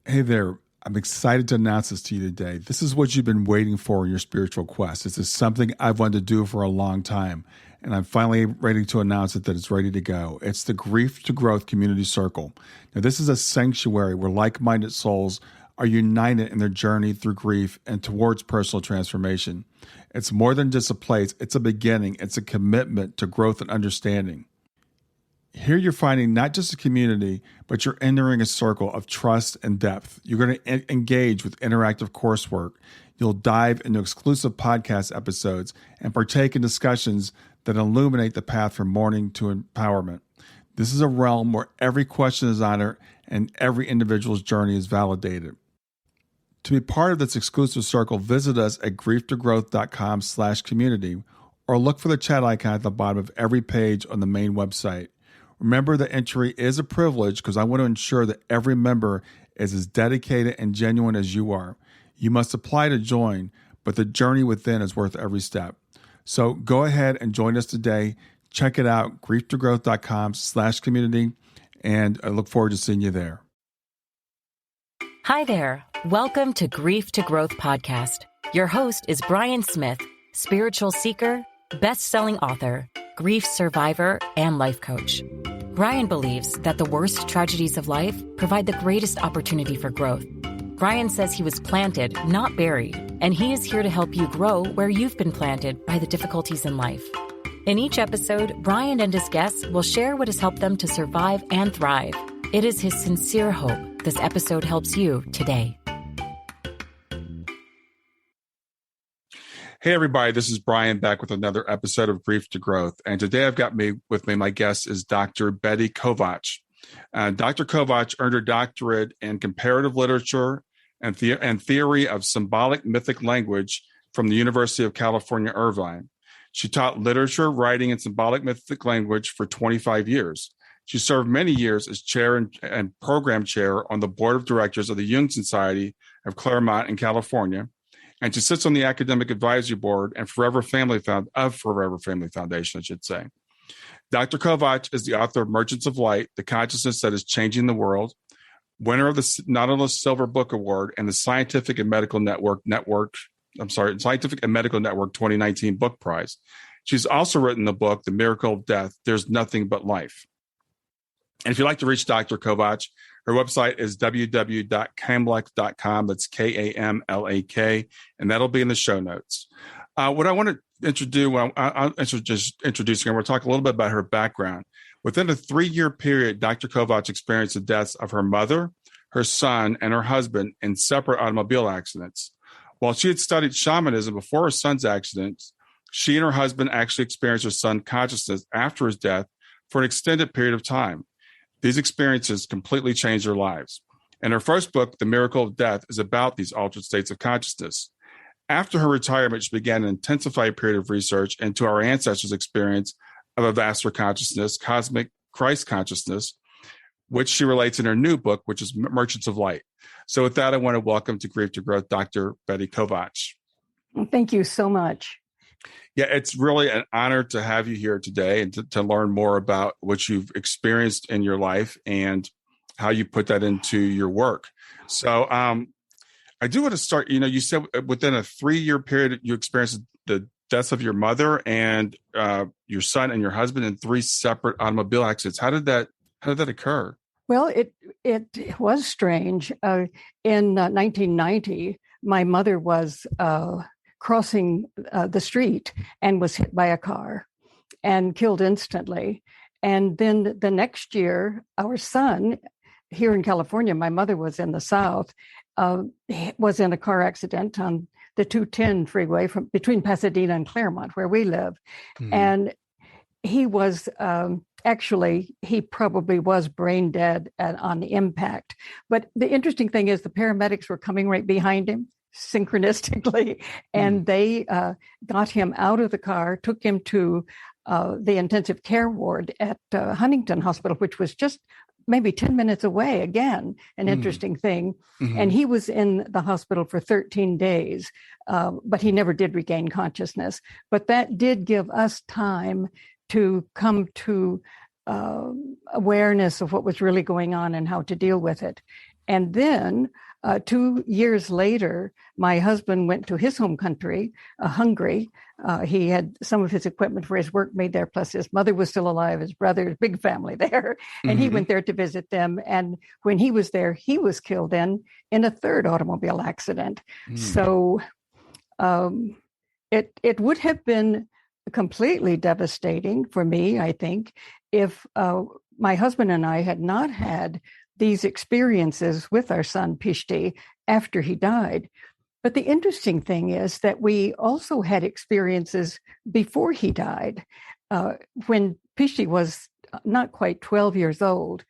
Hey there. I'm excited to announce this to you today. This is what you've been waiting for in your spiritual quest. This is something I've wanted to do for a long time, and I'm finally ready to announce it that it's ready to go. It's the Grief to Growth Community Circle. Now, this is a sanctuary where like-minded souls are united in their journey through grief and towards personal transformation. It's more than just a place. It's a beginning. It's a commitment to growth and understanding. Here you're finding not just a community, but you're entering a circle of trust and depth. You're going to engage with interactive coursework. You'll dive into exclusive podcast episodes and partake in discussions that illuminate the path from mourning to empowerment. This is a realm where every question is honored and every individual's journey is validated. To be part of this exclusive circle, visit us at grieftogrowth.com/community or look for the chat icon at the bottom of every page on the main website. Remember that entry is a privilege because I want to ensure that every member is as dedicated and genuine as you are. You must apply to join, but the journey within is worth every step. So go ahead and join us today. Check it out, grieftogrowth.com/community, and I look forward to seeing you there. Hi there. Welcome to Grief to Growth podcast. Your host is Brian Smith, spiritual seeker, best-selling author, grief survivor, and life coach. Brian believes that the worst tragedies of life provide the greatest opportunity for growth. Brian says he was planted, not buried, and he is here to help you grow where you've been planted by the difficulties in life. In each episode, Brian and his guests will share what has helped them to survive and thrive. It is his sincere hope this episode helps you today. Hey, everybody, this is Brian back with another episode of Grief to Growth. And today I've got with me, my guest is Dr. Betty Kovacs. Dr. Kovacs earned her doctorate in comparative literature and theory of symbolic mythic language from the University of California, Irvine. She taught literature, writing, and symbolic mythic language for 25 years. She served many years as chair and program chair on the board of directors of the Jung Society of Claremont in California. And she sits on the academic advisory board and Forever Family Foundation, I should say. Dr. Kovacs is the author of Merchants of Light, The Consciousness That Is Changing the World, winner of the Nautilus Silver Book Award and the Scientific and Medical Network 2019 Book Prize. She's also written the book, The Miracle of Death, There's Nothing But Life. And if you'd like to reach Dr. Kovacs, her website is www.kamlak.com. That's KAMLAK, and that'll be in the show notes. What I want to introduce, I'll introduce her, and we'll talk a little bit about her background. Within a 3-year period, Dr. Kovacs experienced the deaths of her mother, her son, and her husband in separate automobile accidents. While she had studied shamanism before her son's accidents, she and her husband actually experienced her son's consciousness after his death for an extended period of time. These experiences completely changed their lives. And her first book, The Miracle of Death, is about these altered states of consciousness. After her retirement, she began an intensified period of research into our ancestors' experience of a vaster consciousness, cosmic Christ consciousness, which she relates in her new book, which is Merchants of Light. So with that, I want to welcome to Grief to Growth, Dr. Betty Kovacs. Thank you so much. Yeah, it's really an honor to have you here today and to learn more about what you've experienced in your life and how you put that into your work. So I do want to start, you said within a 3-year period, you experienced the deaths of your mother and your son and your husband in 3 separate automobile accidents. How did that occur? Well, it was strange. In 1990, my mother was crossing the street and was hit by a car and killed instantly. And then the next year, our son, here in California, my mother was in the South, was in a car accident on the 210 freeway between Pasadena and Claremont, where we live. Mm-hmm. And he was he probably was brain dead on the impact. But the interesting thing is the paramedics were coming right behind him, synchronistically, and they got him out of the car, took him to the intensive care ward at Huntington Hospital, which was just maybe 10 minutes away. Again, an interesting thing. Mm-hmm. And he was in the hospital for 13 days, but he never did regain consciousness. But that did give us time to come to awareness of what was really going on and how to deal with it. And then 2 years later, my husband went to his home country, Hungary. He had some of his equipment for his work made there, plus his mother was still alive, his brother, big family there. And he went there to visit them. And when he was there, he was killed in a third automobile accident. So it would have been completely devastating for me, I think, if my husband and I had not had these experiences with our son, Pishti, after he died. But the interesting thing is that we also had experiences before he died. When Pishti was not quite 12 years old,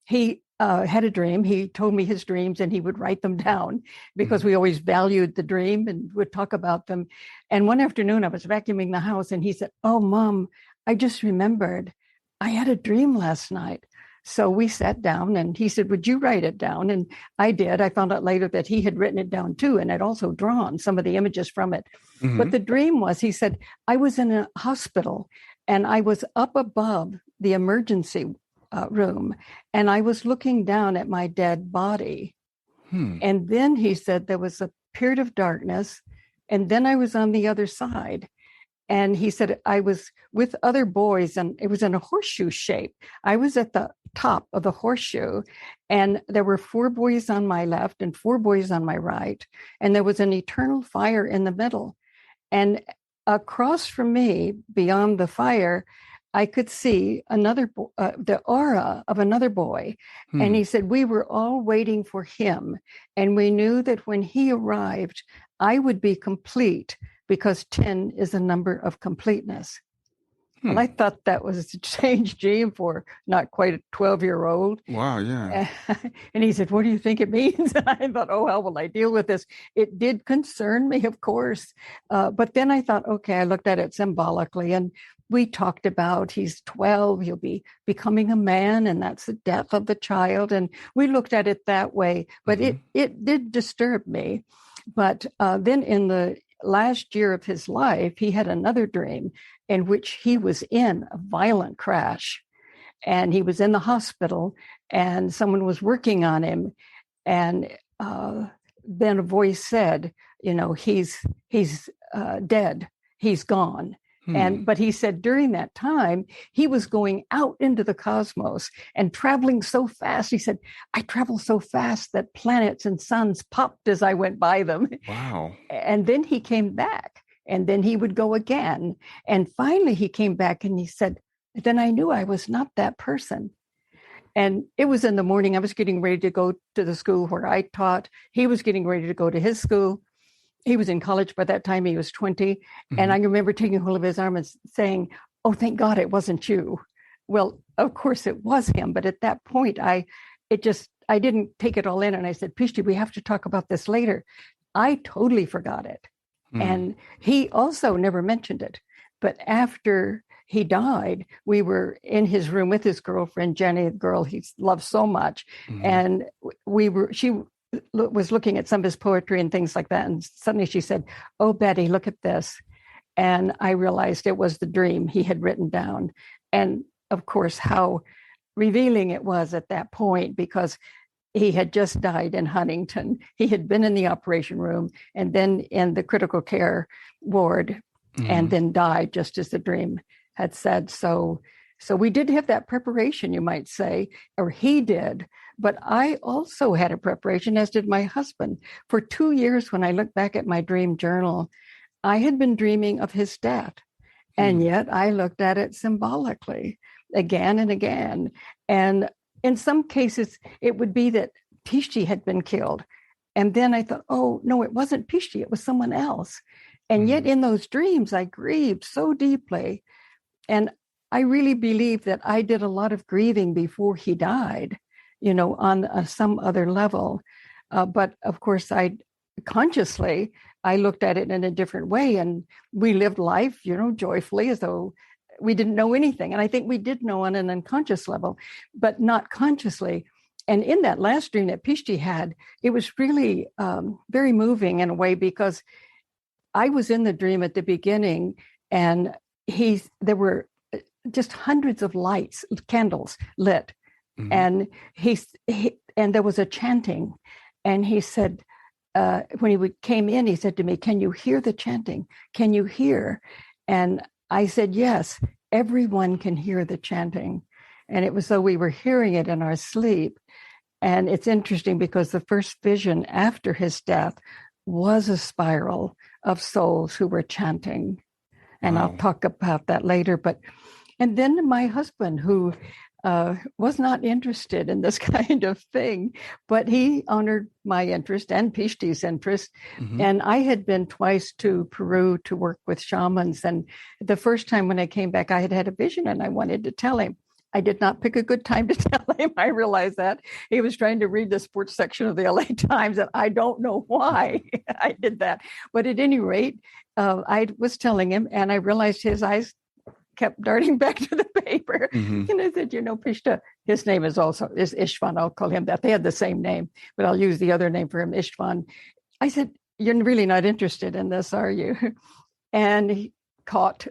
he had a dream. He told me his dreams and he would write them down because we always valued the dream and would talk about them. And one afternoon I was vacuuming the house and he said, "Oh, Mom, I just remembered I had a dream last night." So we sat down and he said, "Would you write it down?" And I did. I found out later that he had written it down too and had also drawn some of the images from it. But the dream was, he said, I was in a hospital and I was up above the emergency room and I was looking down at my dead body. And then he said there was a period of darkness and then I was on the other side. And he said, I was with other boys and it was in a horseshoe shape. I was at the top of the horseshoe and there were 4 boys on my left and 4 boys on my right. And there was an eternal fire in the middle. And across from me, beyond the fire, I could see the aura of another boy. And he said, we were all waiting for him. And we knew that when he arrived, I would be complete because 10 is a number of completeness. Well, I thought that was a strange dream for not quite a 12-year-old. Wow, yeah. And he said, what do you think it means? And I thought, oh, how will I deal with this? It did concern me, of course. But then I thought, okay, I looked at it symbolically and we talked about he's 12, he'll be becoming a man, and that's the death of the child. And we looked at it that way, but it did disturb me. But then in the last year of his life, he had another dream in which he was in a violent crash and he was in the hospital and someone was working on him. And then a voice said, he's dead, he's gone. But he said during that time, he was going out into the cosmos and traveling so fast. He said, I traveled so fast that planets and suns popped as I went by them. Wow. And then he came back and then he would go again. And finally he came back and he said, then I knew I was not that person. And it was in the morning. I was getting ready to go to the school where I taught. He was getting ready to go to his school. He was in college by that time. He was 20. And I remember taking hold of his arm and saying, oh, thank God it wasn't you. Well, of course it was him. But at that point, I didn't take it all in. And I said, Pishti, we have to talk about this later. I totally forgot it. And he also never mentioned it. But after he died, we were in his room with his girlfriend, Jenny, the girl he loved so much. And she was looking at some of his poetry and things like that. And suddenly she said, oh, Betty, look at this. And I realized it was the dream he had written down. And of course, how revealing it was at that point, because he had just died in Huntington. He had been in the operation room and then in the critical care ward and then died just as the dream had said. So we did have that preparation, you might say, or he did. But I also had a preparation, as did my husband. For 2 years, when I look back at my dream journal, I had been dreaming of his death. And yet I looked at it symbolically again and again. And in some cases, it would be that Pishti had been killed. And then I thought, oh, no, it wasn't Pishti, it was someone else. And yet in those dreams, I grieved so deeply. And I really believe that I did a lot of grieving before he died, on some other level. But of course, I looked at it in a different way. And we lived life, joyfully as though we didn't know anything. And I think we did know on an unconscious level, but not consciously. And in that last dream that Pishti had, it was really very moving in a way, because I was in the dream at the beginning and there were just hundreds of lights, candles lit And and there was a chanting, and he said, when came in, he said to me, "Can you hear the chanting? Can you hear?" And I said, "Yes, everyone can hear the chanting." And it was though we were hearing it in our sleep. And it's interesting because the first vision after his death was a spiral of souls who were chanting. And I'll talk about that later. And then my husband, who was not interested in this kind of thing, but he honored my interest and Pishti's interest. And I had been twice to Peru to work with shamans. And the first time when I came back, I had a vision and I wanted to tell him. I did not pick a good time to tell him. I realized that he was trying to read the sports section of the LA Times, and I don't know why I did that. But at any rate, I was telling him, and I realized his eyes kept darting back to the paper. And I said, Pishta, his name is Istvan. I'll call him that. They had the same name, but I'll use the other name for him, Istvan. I said, "You're really not interested in this, are you?" And he caught.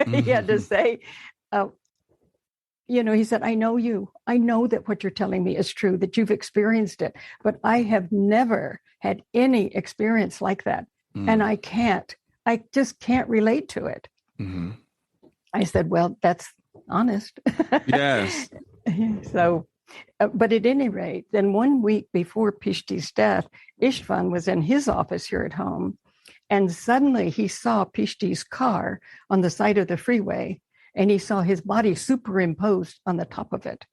He had to say, he said, "I know you. I know that what you're telling me is true, that you've experienced it, but I have never had any experience like that. And I just can't relate to it." I said, "Well, that's honest." Yes. So, but at any rate, then 1 week before Pishti's death, Istvan was in his office here at home. And suddenly he saw Pishti's car on the side of the freeway. And he saw his body superimposed on the top of it.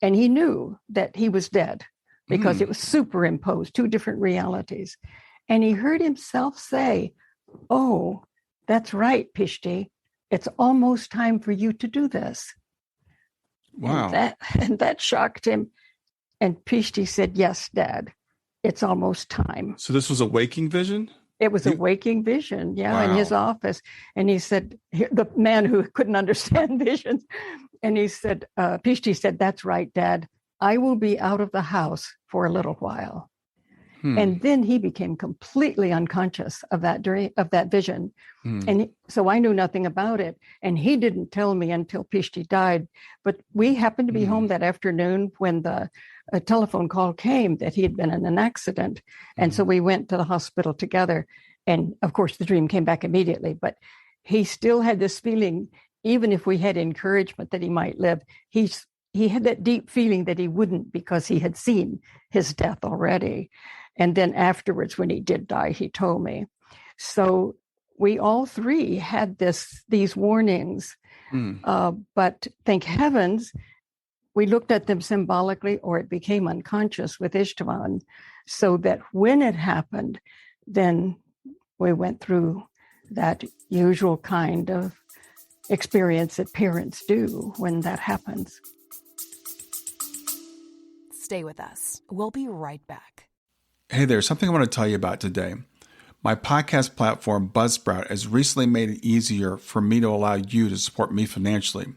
And he knew that he was dead because it was superimposed, two different realities. And he heard himself say, "Oh, that's right, Pishti. It's almost time for you to do this." Wow. And that shocked him. And Pishti said, "Yes, Dad, it's almost time." So this was a waking vision? It was a waking vision, Wow. in his office. And he said, the man who couldn't understand visions, and he said, Pishti said, "That's right, Dad. I will be out of the house for a little while." And then he became completely unconscious of that vision. And so I knew nothing about it. And he didn't tell me until Pishti died. But we happened to be home that afternoon when a telephone call came that he had been in an accident. And so we went to the hospital together. And of course, the dream came back immediately. But he still had this feeling, even if we had encouragement that he might live, he had that deep feeling that he wouldn't because he had seen his death already. And then afterwards, when he did die, he told me. So we all three had these warnings. But thank heavens, we looked at them symbolically, or it became unconscious with Istvan, so that when it happened, then we went through that usual kind of experience that parents do when that happens. Stay with us. We'll be right back. Hey there, something I want to tell you about today. My podcast platform, Buzzsprout, has recently made it easier for me to allow you to support me financially.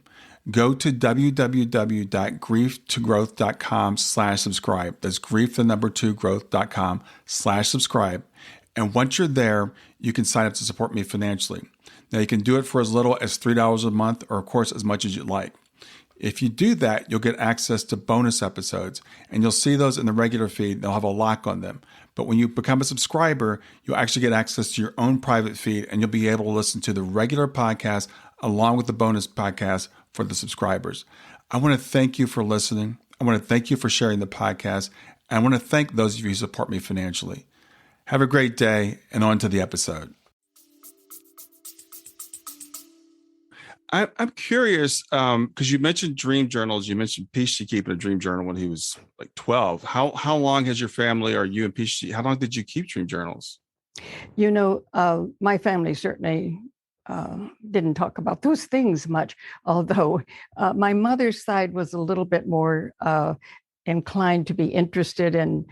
Go to www.grieftogrowth.com/subscribe. That's grief2growth.com/subscribe. And once you're there, you can sign up to support me financially. Now, you can do it for as little as $3 a month, or of course, as much as you'd like. If you do that, you'll get access to bonus episodes, and you'll see those in the regular feed. They'll have a lock on them. But when you become a subscriber, you'll actually get access to your own private feed, and you'll be able to listen to the regular podcast along with the bonus podcast for the subscribers. I want to thank you for listening. I want to thank you for sharing the podcast. And I want to thank those of you who support me financially. Have a great day, and on to the episode. I'm curious, because you mentioned dream journals. You mentioned Pishti keeping a dream journal when he was like 12. How long has your family, or you and Pishti, how long did you keep dream journals? My family certainly didn't talk about those things much, although my mother's side was a little bit more inclined to be interested in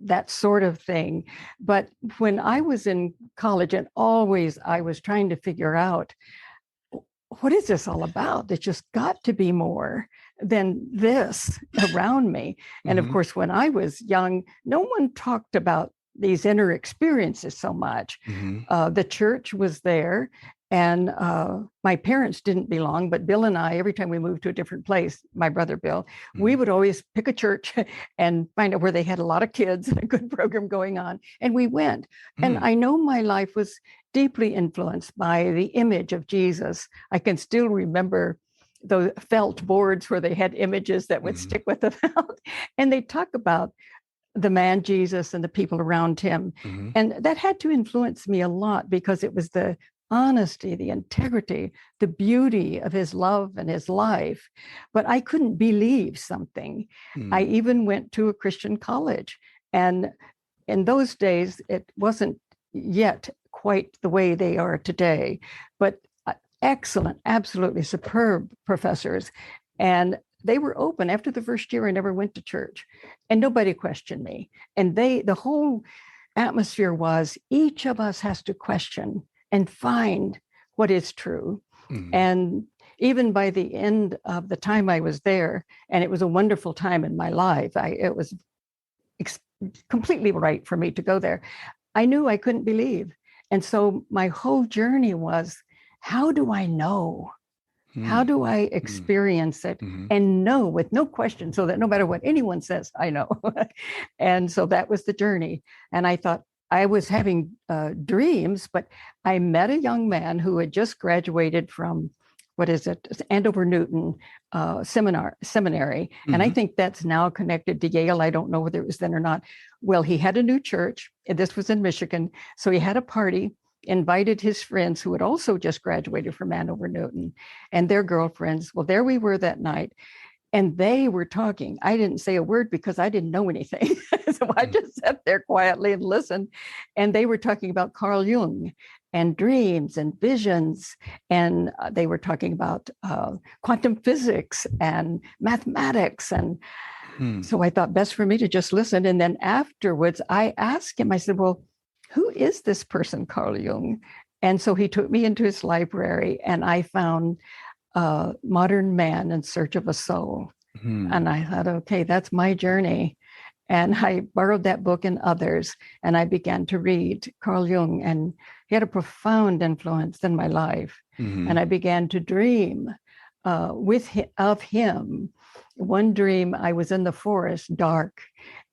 that sort of thing. But when I was in college, and always I was trying to figure out, what is this all about? There's just got to be more than this around me. And of course, when I was young, no one talked about these inner experiences so much. The church was there, And my parents didn't belong, but Bill and I, every time we moved to a different place, my brother Bill, we would always pick a church and find out where they had a lot of kids and a good program going on. And we went. And I know my life was deeply influenced by the image of Jesus. I can still remember the felt boards where they had images that would stick with the felt. And they talk about the man Jesus and the people around him. And that had to influence me a lot because it was the honesty, the integrity, the beauty of his love and his life. But I couldn't believe something. I even went to a Christian college. And in those days, it wasn't yet quite the way they are today, but excellent, absolutely superb professors. And they were open. After the first year, I never went to church and nobody questioned me. And the whole atmosphere was each of us has to question and find what is true. And even by the end of the time I was there, and it was a wonderful time in my life, it was completely right for me to go there. I knew I couldn't believe. And so my whole journey was, how do I know? How do I experience it and know with no question, so that no matter what anyone says, I know. And so that was the journey. And I thought I was having dreams, but I met a young man who had just graduated from, Andover Newton Seminary. And I think that's now connected to Yale. I don't know whether it was then or not. Well, he had a new church. And this was in Michigan. So he had a party, invited his friends who had also just graduated from Andover Newton and their girlfriends. Well, there we were that night. And they were talking. I didn't say a word because I didn't know anything. So I just sat there quietly and listened. And they were talking about Carl Jung and dreams and visions. And they were talking about quantum physics and mathematics. And so I thought best for me to just listen. And then afterwards, I asked him, I said, well, who is this person, Carl Jung? And so he took me into his library and I found Modern Man in Search of a Soul. And I thought, okay, that's my journey. And I borrowed that book and others, and I began to read Carl Jung, and he had a profound influence in my life. And I began to dream of him. One dream, I was in the forest, dark,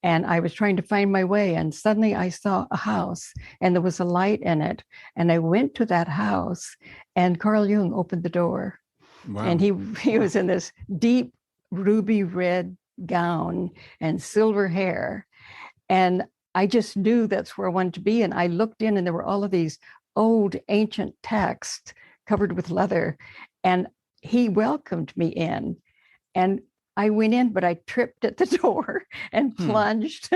and I was trying to find my way. And suddenly I saw a house and there was a light in it. And I went to that house and Carl Jung opened the door. Wow. And he was in this deep ruby red gown and silver hair. And I just knew that's where I wanted to be. And I looked in and there were all of these old ancient texts covered with leather. And he welcomed me in. And I went in, but I tripped at the door and plunged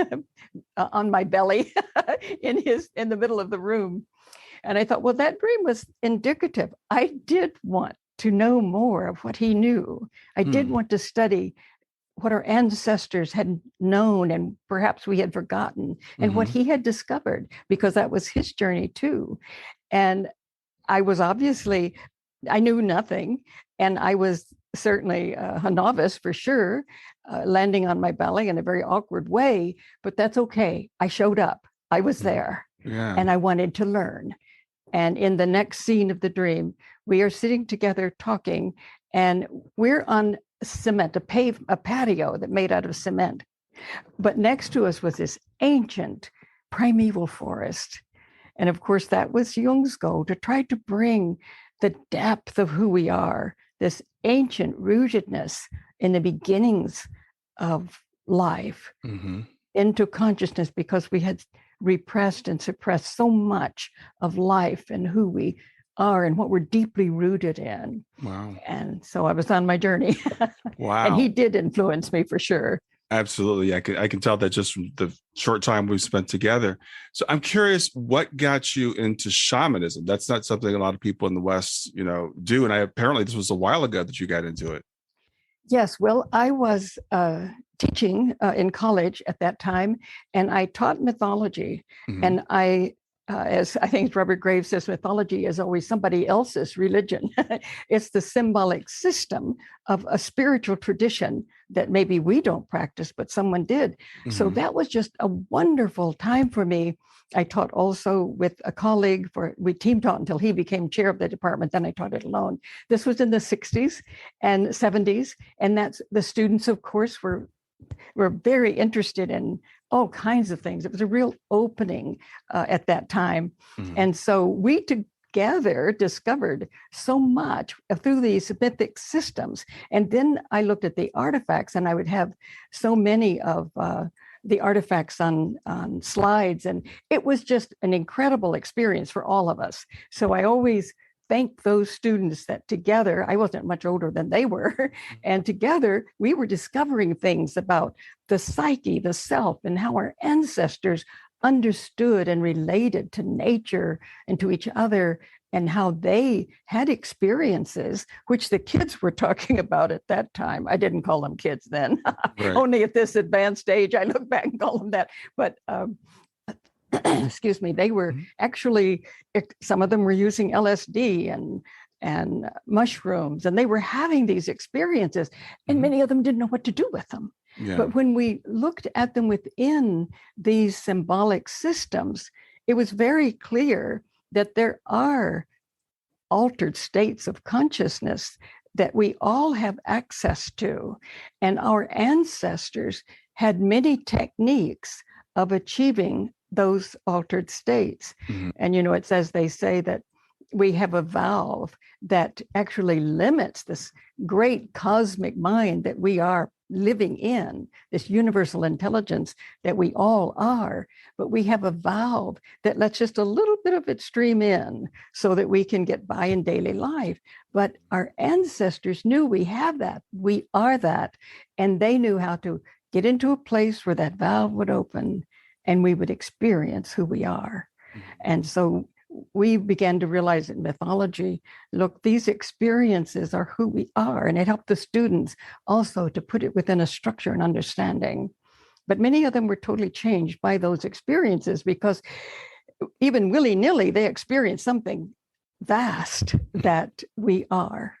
on my belly in the middle of the room. And I thought, well, that dream was indicative. I did want to know more of what he knew. I did want to study what our ancestors had known and perhaps we had forgotten, and what he had discovered, because that was his journey too. And I was obviously, I knew nothing, and I was certainly a novice for sure, landing on my belly in a very awkward way, but that's okay. I showed up. I was there, and I wanted to learn. And in the next scene of the dream, we are sitting together talking, and we're on cement, a patio that made out of cement. But next to us was this ancient primeval forest. And of course, that was Jung's goal, to try to bring the depth of who we are, this ancient rootedness in the beginnings of life, into consciousness, because we had repressed and suppressed so much of life and who we are and what we're deeply rooted in. Wow. And so I was on my journey. Wow. And he did influence me for sure. Absolutely. I can tell that just from the short time we've spent together. So I'm curious, what got you into shamanism? That's not something a lot of people in the West, do. And apparently this was a while ago that you got into it. Yes. Well, I was teaching in college at that time, and I taught mythology. And I as I think Robert Graves says, mythology is always somebody else's religion. It's the symbolic system of a spiritual tradition that maybe we don't practice, but someone did. So that was just a wonderful time for me. I taught also with a colleague we team taught until he became chair of the department. Then I taught it alone. This was in the 60s and 70s. And the students, of course, were very interested in all kinds of things. It was a real opening at that time. And so we together discovered so much through these mythic systems. And then I looked at the artifacts, and I would have so many of the artifacts on slides. And it was just an incredible experience for all of us. So I always thank those students that together, I wasn't much older than they were, and together we were discovering things about the psyche, the self, and how our ancestors understood and related to nature and to each other, and how they had experiences, which the kids were talking about at that time. I didn't call them kids then. Right. Only at this advanced age, I look back and call them that. But excuse me, they were actually, some of them were using LSD and mushrooms, and they were having these experiences, and many of them didn't know what to do with them. Yeah. But when we looked at them within these symbolic systems, it was very clear that there are altered states of consciousness that we all have access to. And our ancestors had many techniques of achieving those altered states. And, it says, they say that we have a valve that actually limits this great cosmic mind that we are living in, this universal intelligence that we all are. But we have a valve that lets just a little bit of it stream in so that we can get by in daily life. But our ancestors knew we have that, we are that, and they knew how to get into a place where that valve would open and we would experience who we are. And so we began to realize in mythology, look, these experiences are who we are. And it helped the students also to put it within a structure and understanding. But many of them were totally changed by those experiences, because even willy-nilly, they experienced something vast that we are.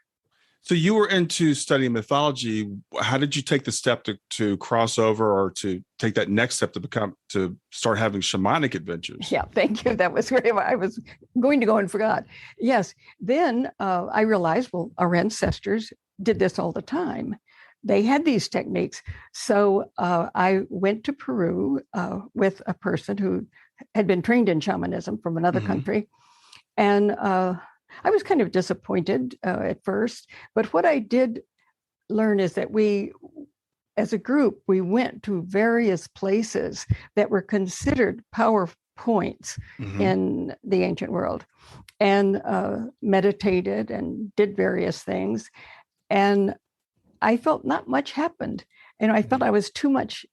So you were into studying mythology. How did you take the step to cross over, or to take that next step to start having shamanic adventures? Yeah, thank you. That was where I was going to go and forgot. Yes. Then I realized, well, our ancestors did this all the time. They had these techniques. So I went to Peru with a person who had been trained in shamanism from another country. And I was kind of disappointed at first, but what I did learn is that we, as a group, we went to various places that were considered power points in the ancient world, and meditated and did various things. And I felt not much happened. And I felt I was too much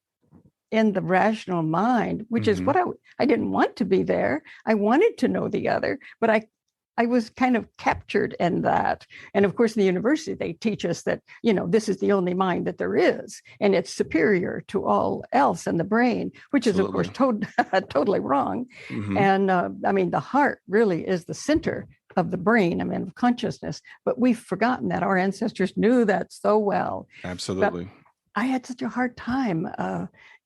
in the rational mind, which is what I didn't want to be there. I wanted to know the other, but I was kind of captured in that. And of course, in the university, they teach us that, this is the only mind that there is, and it's superior to all else in the brain, which is, of course, totally wrong. And the heart really is the center of the brain, of consciousness. But we've forgotten that. Our ancestors knew that so well. Absolutely. But I had such a hard time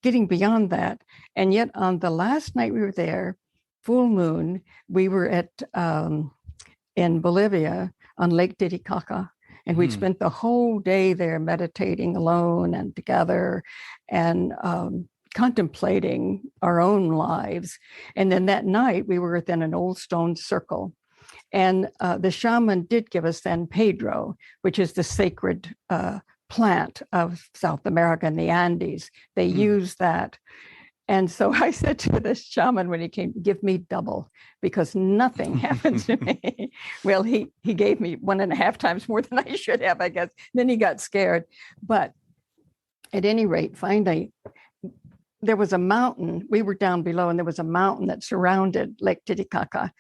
getting beyond that. And yet on the last night we were there, full moon, we were at in Bolivia on Lake Titicaca, and we'd spent the whole day there meditating alone and together, and contemplating our own lives. And then that night we were within an old stone circle, and the shaman did give us San Pedro, which is the sacred plant of South America and the Andes. They use that. And so I said to the shaman when he came, give me double, because nothing happens to me. Well, he gave me 1.5 times more than I should have, I guess. Then he got scared. But at any rate, finally, there was a mountain. We were down below, and there was a mountain that surrounded Lake Titicaca.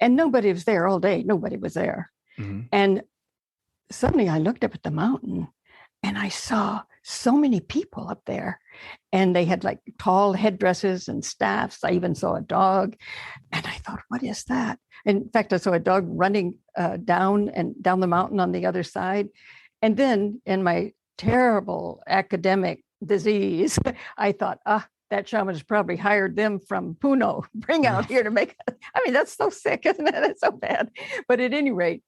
And nobody was there all day. Nobody was there. And suddenly I looked up at the mountain, and I saw so many people up there. And they had like tall headdresses and staffs. I even saw a dog. And I thought, what is that? And in fact, I saw a dog running down the mountain on the other side. And then in my terrible academic disease, I thought, that shaman has probably hired them from Puno, bring out here to make, I mean, that's so sick, isn't it? That's so bad. But at any rate,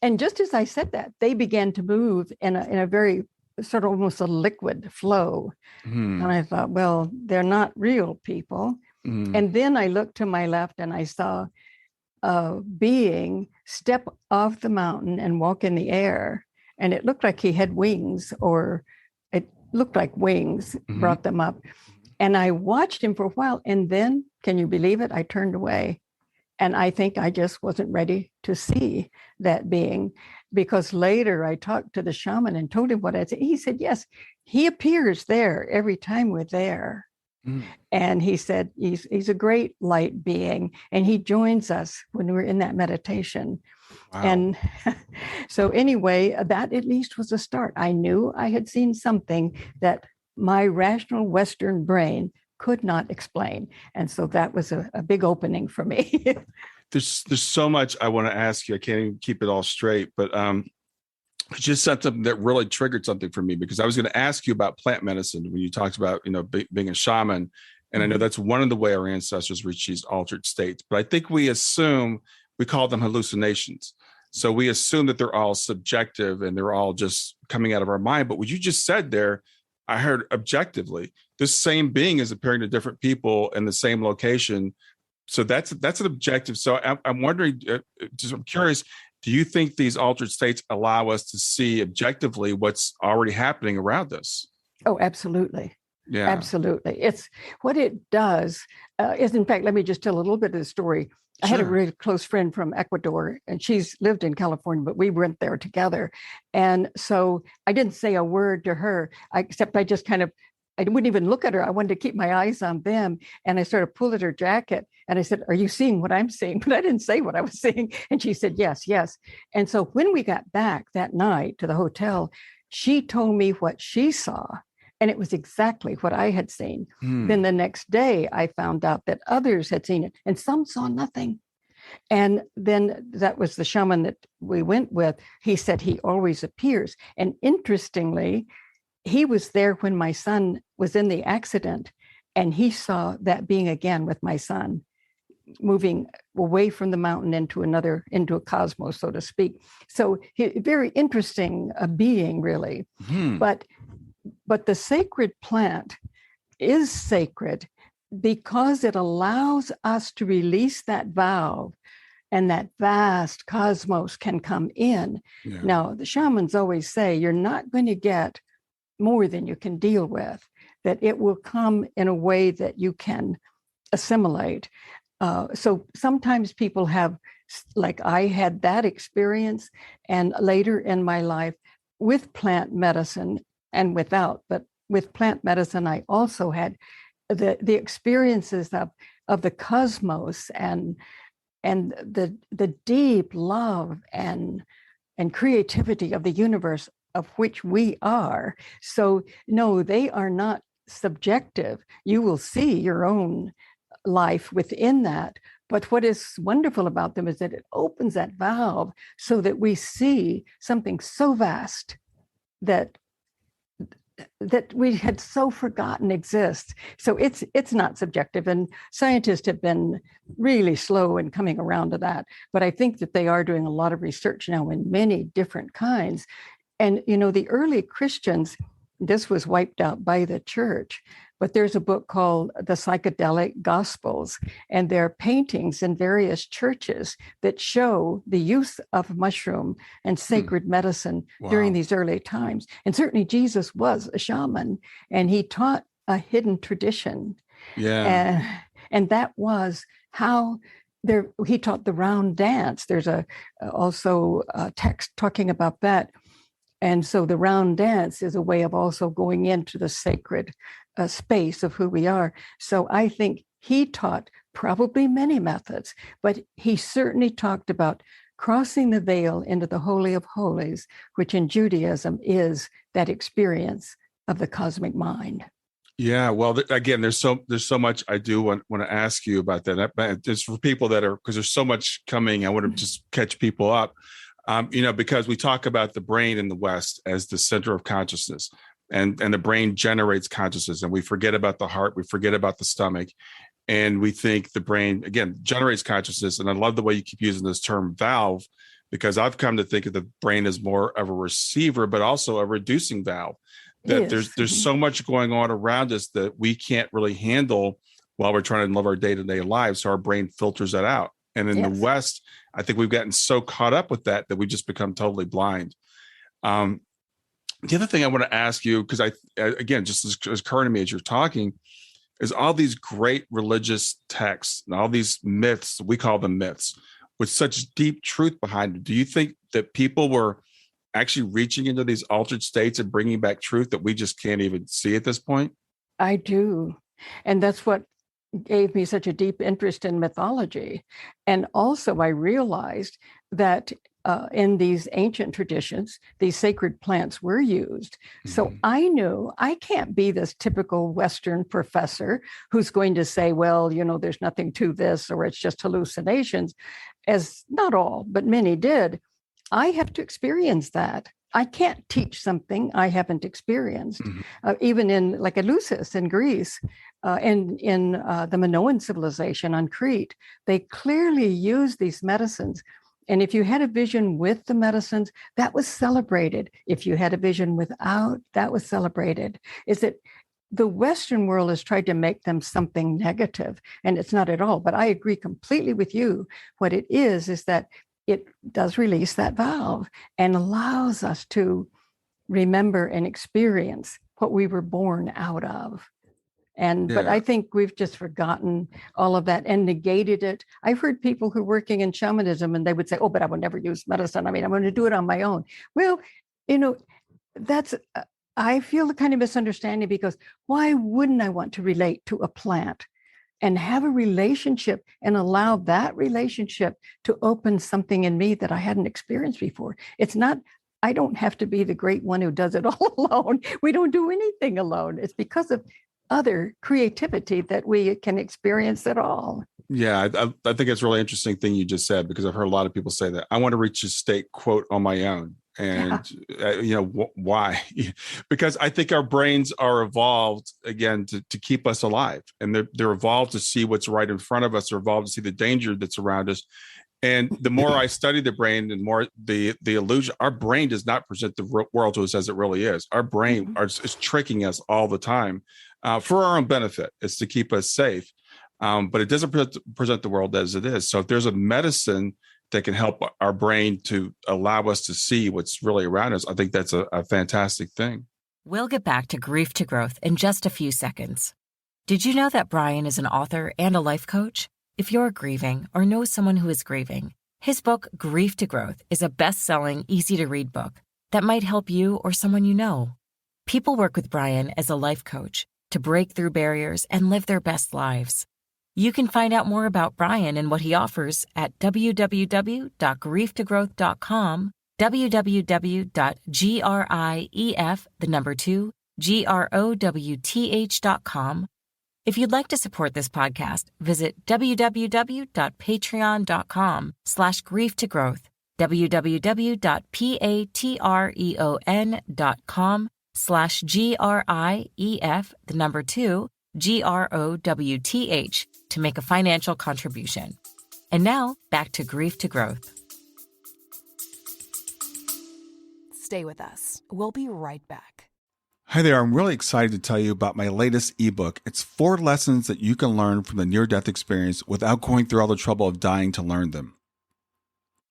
and just as I said that, they began to move in a very sort of almost a liquid flow. And I thought, well, they're not real people. And then I looked to my left and I saw a being step off the mountain and walk in the air. And it looked like he had wings, or it looked like wings brought them up. And I watched him for a while. And then, can you believe it? I turned away. And I think I just wasn't ready to see that being, because later I talked to the shaman and told him what I'd say. He said, yes, he appears there every time we're there. And he said, he's a great light being, and he joins us when we're in that meditation. Wow. And so anyway, that at least was a start. I knew I had seen something that my rational Western brain could not explain. And so that was a big opening for me. There's so much I want to ask you. I can't even keep it all straight, but you just said something that really triggered something for me, because I was going to ask you about plant medicine when you talked about, being a shaman. And I know that's one of the way our ancestors reach these altered states, but I think we call them hallucinations. So we assume that they're all subjective and they're all just coming out of our mind. But what you just said there, I heard objectively, this same being is appearing to different people in the same location. So that's an objective. So I'm wondering, I'm curious, do you think these altered states allow us to see objectively what's already happening around us? Oh, absolutely. Yeah, absolutely. It's what it does is, in fact, let me just tell a little bit of the story. I had a really close friend from Ecuador, and she's lived in California, but we went there together. And so I didn't say a word to her, except I just I wouldn't even look at her. I wanted to keep my eyes on them. And I sort of pulled at her jacket and I said, are you seeing what I'm seeing? But I didn't say what I was seeing. And she said, yes, yes. And so when we got back that night to the hotel, she told me what she saw. And it was exactly what I had seen. Then the next day, I found out that others had seen it and some saw nothing. And then that was the shaman that we went with. He said he always appears. And interestingly, he was there when my son was in the accident, and he saw that being again with my son, moving away from the mountain into a cosmos, so to speak. So very interesting being, really. But the sacred plant is sacred because it allows us to release that valve, and that vast cosmos can come in. Yeah. Now, the shamans always say, you're not going to get more than you can deal with, that it will come in a way that you can assimilate. So sometimes people have, like I had that experience, and later in my life with plant medicine and without, but with plant medicine, I also had the experiences of the cosmos and the deep love and creativity of the universe, of which we are. So no, they are not subjective. You will see your own life within that. But what is wonderful about them is that it opens that valve so that we see something so vast that we had so forgotten exists. So it's not subjective, and scientists have been really slow in coming around to that. But I think that they are doing a lot of research now in many different kinds. And, the early Christians, this was wiped out by the church, but there's a book called The Psychedelic Gospels, and there are paintings in various churches that show the use of mushroom and sacred medicine during these early times. And certainly Jesus was a shaman, and he taught a hidden tradition. Yeah. And that was how he taught the round dance. There's also a text talking about that. And so the round dance is a way of also going into the sacred space of who we are. So I think he taught probably many methods, but he certainly talked about crossing the veil into the Holy of Holies, which in Judaism is that experience of the cosmic mind. Yeah, well, again, there's so much I do want to ask you about that. But just for people that are, because there's so much coming, I want to just catch people up. Because we talk about the brain in the West as the center of consciousness, and the brain generates consciousness, and we forget about the heart, we forget about the stomach, and we think the brain again generates consciousness. And I love the way you keep using this term valve, because I've come to think of the brain as more of a receiver, but also a reducing valve. That there's so much going on around us that we can't really handle while we're trying to live our day-to-day lives. So our brain filters that out. And in the West, I think we've gotten so caught up with that we just become totally blind. The other thing I want to ask you, because again, just as occurring to me as you're talking, is all these great religious texts and all these myths, we call them myths, with such deep truth behind them. Do you think that people were actually reaching into these altered states and bringing back truth that we just can't even see at this point? I do. And that's what gave me such a deep interest in mythology. And also I realized that in these ancient traditions, these sacred plants were used. Mm-hmm. So I knew I can't be this typical Western professor who's going to say, well, there's nothing to this, or it's just hallucinations, as not all, but many did. I have to experience that. I can't teach something I haven't experienced. Mm-hmm. Even in like Eleusis in Greece, and in the Minoan civilization on Crete, they clearly used these medicines. And if you had a vision with the medicines, that was celebrated. If you had a vision without, that was celebrated. Is that the Western world has tried to make them something negative, and it's not at all. But I agree completely with you. What it is that it does release that valve and allows us to remember and experience what we were born out of. But I think we've just forgotten all of that and negated it. I've heard people who are working in shamanism, and they would say, oh, but I would never use medicine. I mean, I'm going to do it on my own. Well, that's, I feel the kind of misunderstanding, because why wouldn't I want to relate to a plant and have a relationship and allow that relationship to open something in me that I hadn't experienced before? It's not, I don't have to be the great one who does it all alone. We don't do anything alone. It's because of other creativity that we can experience it all. Yeah, I think it's a really interesting thing you just said, because I've heard a lot of people say that I want to reach a state, quote, on my own. And, why? Because I think our brains are evolved, again, to keep us alive. And they're evolved to see what's right in front of us. They're evolved to see the danger that's around us. And the more I study the brain, and more the illusion, our brain does not present the world to us as it really is. Our brain is tricking us all the time for our own benefit. It's to keep us safe. But it doesn't present the world as it is. So if there's a medicine that can help our brain to allow us to see what's really around us, I think that's a fantastic thing. We'll get back to Grief to Growth in just a few seconds. Did you know that Brian is an author and a life coach? If you're grieving or know someone who is grieving, his book, Grief to Growth, is a best-selling, easy-to-read book that might help you or someone you know. People work with Brian as a life coach to break through barriers and live their best lives. You can find out more about Brian and what he offers at www.grieftogrowth.com, www.growth.com. If you'd like to support this podcast, visit www.patreon.com/grieftogrowth, www.patreon.com/GRIEF2GROWTH to make a financial contribution. And now, back to Grief to Growth. Stay with us. We'll be right back. Hi there. I'm really excited to tell you about my latest ebook. It's 4 lessons that you can learn from the near-death experience without going through all the trouble of dying to learn them.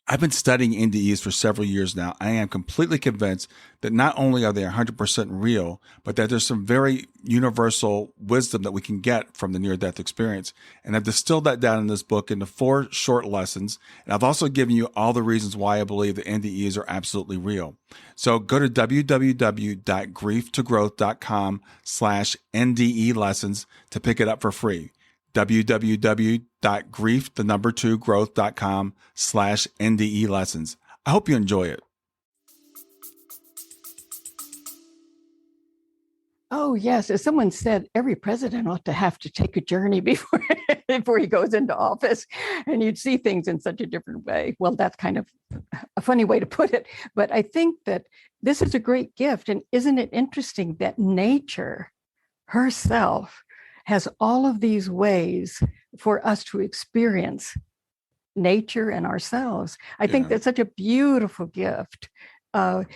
I've been studying NDEs for several years now. I am completely convinced that not only are they 100% real, but that there's some very universal wisdom that we can get from the near-death experience. And I've distilled that down in this book into 4 short lessons. And I've also given you all the reasons why I believe that NDEs are absolutely real. So go to www.grieftogrowth.com/NDE lessons to pick it up for free. www.growth.com/NDE lessons. I hope you enjoy it. Oh, yes. As someone said, every president ought to have to take a journey before before he goes into office, and you'd see things in such a different way. Well, that's kind of a funny way to put it, but I think that this is a great gift. And isn't it interesting that nature herself has all of these ways for us to experience nature and ourselves? I think that's such a beautiful gift. But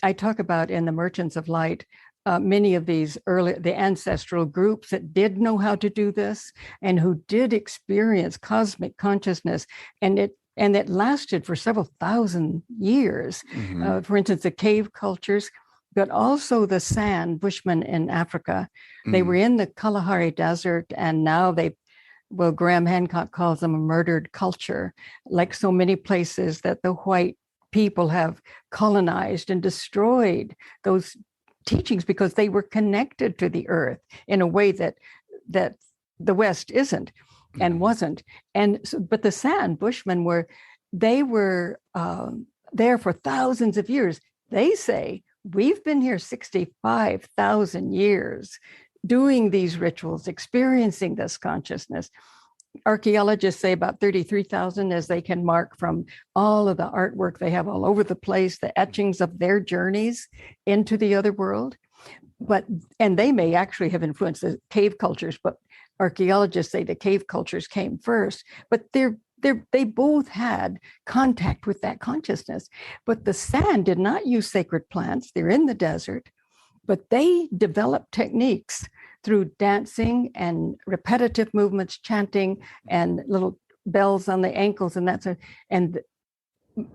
I talk about in the Merchants of Light many of the ancestral groups that did know how to do this and who did experience cosmic consciousness, and it lasted for several thousand years. Mm-hmm. For instance, the cave cultures, but also the sand Bushmen in Africa. They were in the Kalahari Desert, and now Graham Hancock calls them a murdered culture, like so many places that the white people have colonized and destroyed those teachings because they were connected to the earth in a way that the West isn't and wasn't. And so, but the Sand Bushmen were there for thousands of years. They say we've been here 65,000 years doing these rituals, experiencing this consciousness. Archaeologists say about 33,000, as they can mark from all of the artwork they have all over the place, the etchings of their journeys into the other world. And they may actually have influenced the cave cultures, but archaeologists say the cave cultures came first. But they both had contact with that consciousness. But the Sand did not use sacred plants. They're in the desert, but they developed techniques through dancing and repetitive movements, chanting, and little bells on the ankles, and that's and the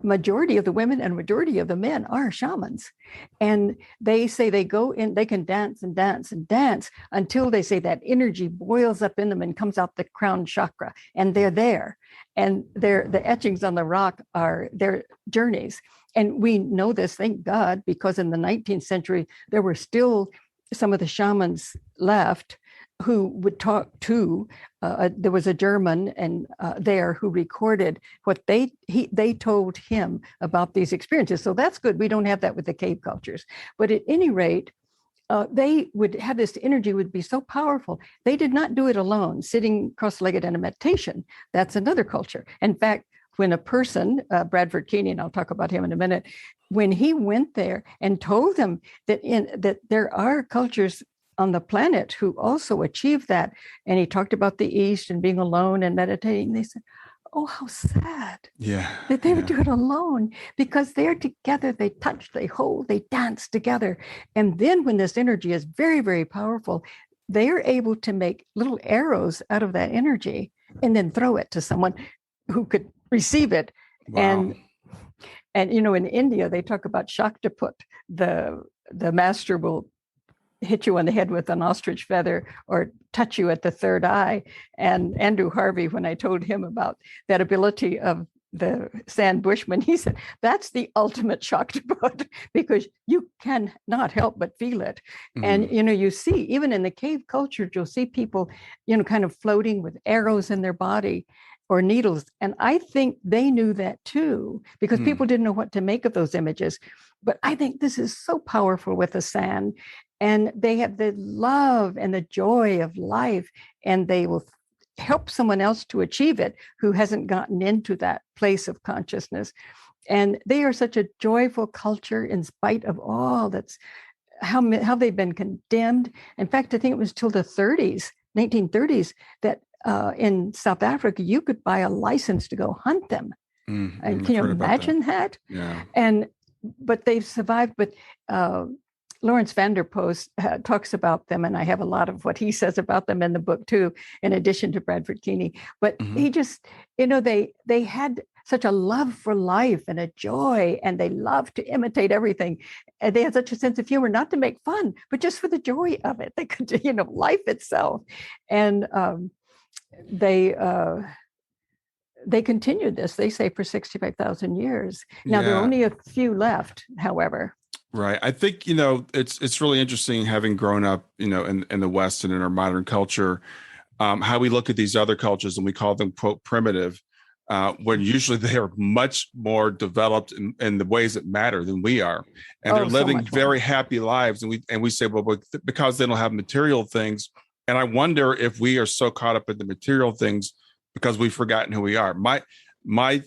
majority of the women and majority of the men are shamans. And they say they go in, they can dance and dance and dance until they say that energy boils up in them and comes out the crown chakra, and they're there. And the etchings on the rock are their journeys. And we know this, thank God, because in the 19th century, there were still some of the shamans left who would talk to, there was a German and there who recorded what they told him about these experiences. So that's good. We don't have that with the cave cultures. But at any rate, they would have this energy would be so powerful. They did not do it alone, sitting cross-legged in a meditation. That's another culture. In fact, when a person, Bradford Keeney, and I'll talk about him in a minute, when he went there and told them that there are cultures on the planet who also achieve that, and he talked about the East and being alone and meditating, they said, oh, how sad that they would do it alone, because they're together, they touch, they hold, they dance together. And then when this energy is very, very powerful, they're able to make little arrows out of that energy and then throw it to someone who could receive it. Wow. And in India, they talk about Shaktaput. The master will hit you on the head with an ostrich feather or touch you at the third eye. And Andrew Harvey, when I told him about that ability of the Sand Bushman, he said, that's the ultimate Shaktaput, because you cannot help but feel it. And, you see, even in the cave culture, you'll see people, kind of floating with arrows in their body or needles. And I think they knew that too, because people didn't know what to make of those images. But I think this is so powerful with the sand. And they have the love and the joy of life, and they will help someone else to achieve it who hasn't gotten into that place of consciousness. And they are such a joyful culture in spite of all that's how they've been condemned. In fact, I think it was till the 1930s, that in South Africa, you could buy a license to go hunt them. And can you imagine that? Yeah. But they've survived. But Lawrence Vanderpost talks about them, and I have a lot of what he says about them in the book too, in addition to Bradford Keeney. But he just, they had such a love for life and a joy, and they loved to imitate everything. And they had such a sense of humor, not to make fun, but just for the joy of it. They could, life itself. And they continued this, they say, for 65,000 years. Now, there are only a few left, however. Right. I think, it's really interesting, having grown up, in the West and in our modern culture, how we look at these other cultures and we call them, quote, primitive. when usually they are much more developed in the ways that matter than we are, and they're living very happy lives. And we say, well, because they don't have material things. And I wonder if we are so caught up in the material things because we've forgotten who we are. My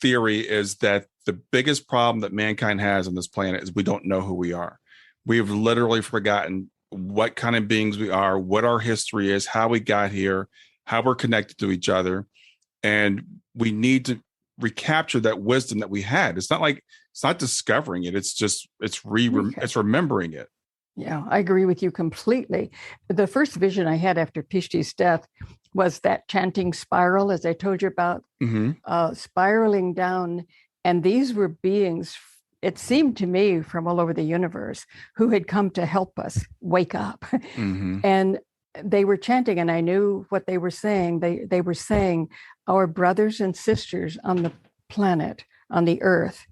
theory is that the biggest problem that mankind has on this planet is we don't know who we are. We have literally forgotten what kind of beings we are, what our history is, how we got here, how we're connected to each other. And we need to recapture that wisdom that we had. It's not discovering it. It's remembering it. Yeah, I agree with you completely. The first vision I had after Pishti's death was that chanting spiral, as I told you about, spiraling down. And these were beings, it seemed to me, from all over the universe who had come to help us wake up. And they were chanting, and I knew what they were saying. They were saying, our brothers and sisters on the planet, on the earth,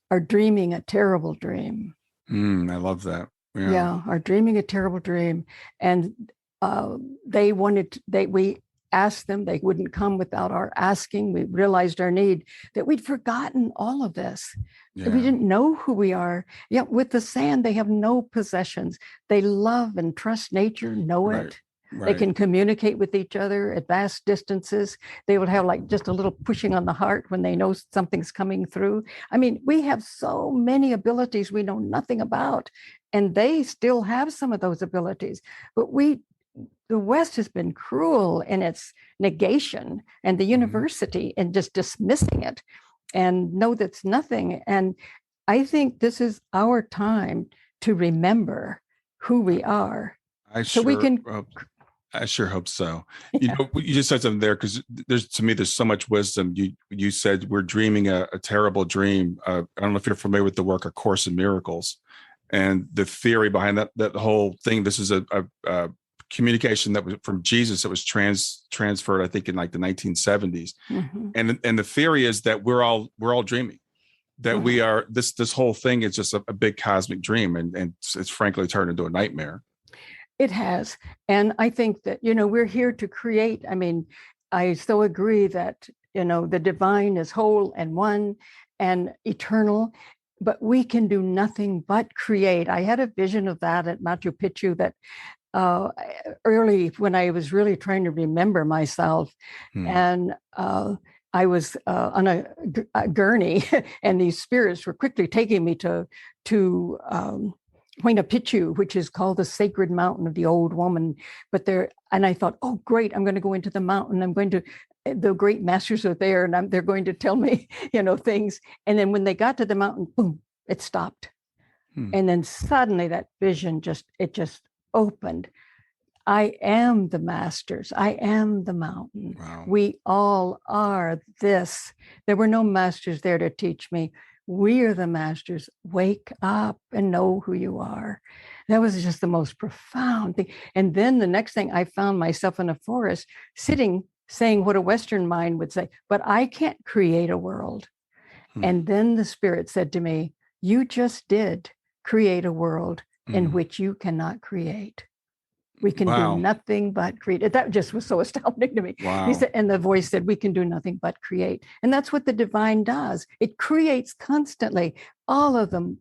are dreaming a terrible dream. I love that. Yeah, are dreaming a terrible dream. And we asked them, they wouldn't come without our asking. We realized our need, that we'd forgotten all of this. Yeah. We didn't know who we are. Yet with the sand, they have no possessions. They love and trust nature, know it. Right. They can communicate with each other at vast distances. They will have like just a little pushing on the heart when they know something's coming through. I mean, we have so many abilities we know nothing about, and they still have some of those abilities. But the West has been cruel in its negation, and the university in just dismissing it and know that's nothing. And I think this is our time to remember who we are. I sure hope so. Yeah. You just said something there, because there's so much wisdom. You said we're dreaming a terrible dream. I don't know if you're familiar with the work A Course in Miracles, and the theory behind that whole thing. This is a communication that was from Jesus that was transferred, I think, in like the 1970s. And the theory is that we're all dreaming, that we are this whole thing is just a big cosmic dream, and it's frankly turned into a nightmare. It has. And I think that, we're here to create. I mean, I so agree that, the divine is whole and one and eternal, but we can do nothing but create. I had a vision of that at Machu Picchu that early when I was really trying to remember myself. And I was on a gurney, and these spirits were quickly taking me to Huayna Picchu, which is called the sacred mountain of the old woman. And I thought, oh, great, I'm going to go into the mountain. The great masters are there, and they're going to tell me, things. And then when they got to the mountain, boom, it stopped. And then suddenly that vision just opened. I am the masters. I am the mountain. Wow. We all are this. There were no masters there to teach me. We are the masters. Wake up and know who you are. That was just the most profound thing. And then the next thing, I found myself in a forest sitting, saying what a Western mind would say, but I can't create a world. And then the spirit said to me, you just did create a world in which you cannot create. We can do nothing but create. That just was so astounding to me. Wow. He said, and the voice said, we can do nothing but create. And that's what the divine does. It creates constantly, all of them,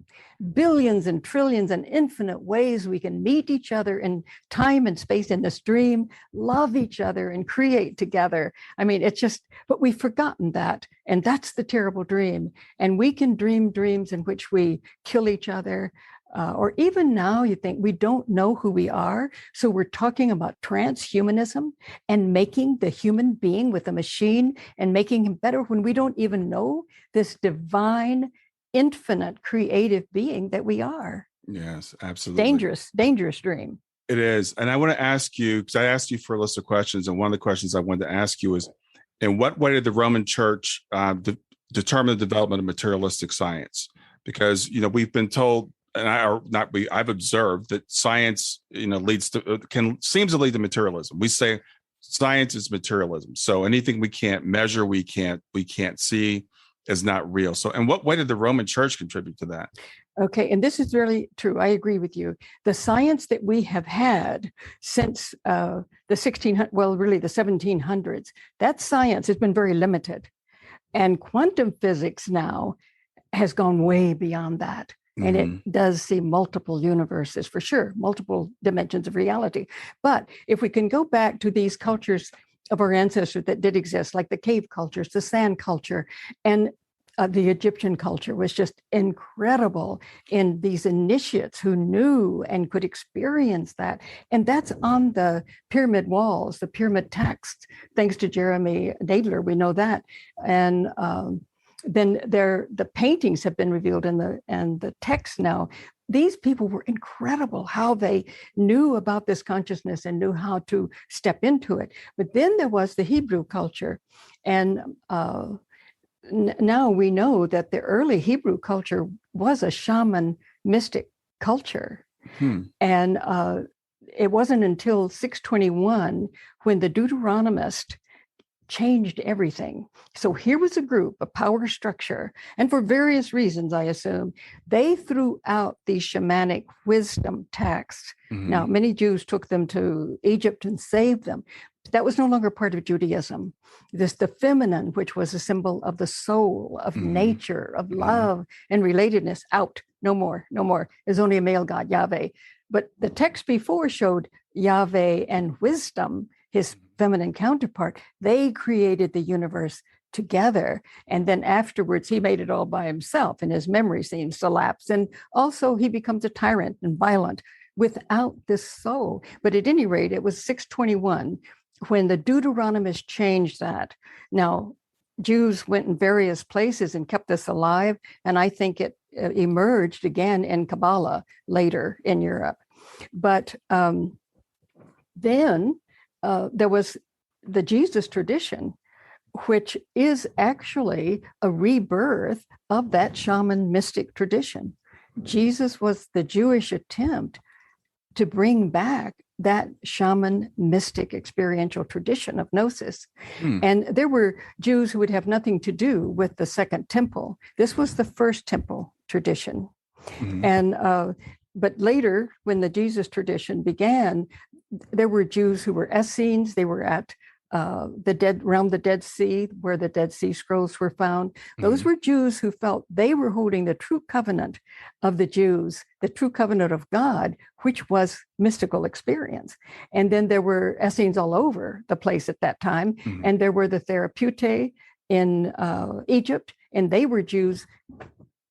billions and trillions and infinite ways we can meet each other in time and space in this dream, love each other and create together. I mean, it's just, but we've forgotten that. And that's the terrible dream. And we can dream dreams in which we kill each other. Or even now, you think we don't know who we are. So we're talking about transhumanism and making the human being with a machine and making him better when we don't even know this divine, infinite, creative being that we are. Yes, absolutely. Dangerous dream. It is. And I want to ask you, because I asked you for a list of questions, and one of the questions I wanted to ask you is, in what way did the Roman Church determine the development of materialistic science? Because, we've been told, and I've observed that science, seems to lead to materialism. We say science is materialism. So anything we can't measure, we can't see, is not real. So in what way did the Roman Church contribute to that? Okay, and this is really true. I agree with you. The science that we have had since the 1700s, that science has been very limited. And quantum physics now has gone way beyond that. And it does see multiple universes for sure, multiple dimensions of reality. But if we can go back to these cultures of our ancestors that did exist, like the cave cultures, the sand culture, and the Egyptian culture was just incredible in these initiates who knew and could experience that. And that's on the pyramid walls, the pyramid texts, thanks to Jeremy Nadler, we know that. And then the paintings have been revealed and the text now. These people were incredible how they knew about this consciousness and knew how to step into it. But then there was the Hebrew culture. And now we know that the early Hebrew culture was a shaman mystic culture. And it wasn't until 621 when the Deuteronomist changed everything. So here was a group, a power structure, and for various reasons, I assume, they threw out these shamanic wisdom texts. Now, many Jews took them to Egypt and saved them. That was no longer part of Judaism. The feminine, which was a symbol of the soul, of nature, of love and relatedness, out. No more. There's only a male God, Yahweh. But the text before showed Yahweh and wisdom, his feminine counterpart. They created the universe together. And then afterwards, he made it all by himself, and his memory seems to lapse. And also he becomes a tyrant and violent without this soul. But at any rate, it was 621 when the Deuteronomists changed that. Now, Jews went in various places and kept this alive. And I think it emerged again in Kabbalah later in Europe. But then there was the Jesus tradition, which is actually a rebirth of that shaman mystic tradition. Jesus was the Jewish attempt to bring back that shaman mystic experiential tradition of gnosis. And there were Jews who would have nothing to do with the second temple. This was the first temple tradition. And but later, when the Jesus tradition began, there were Jews who were Essenes. They were at around the Dead Sea, where the Dead Sea Scrolls were found. Those were Jews who felt they were holding the true covenant of the Jews, the true covenant of God, which was mystical experience. And then there were Essenes all over the place at that time. And there were the Therapeutae in Egypt, and they were Jews.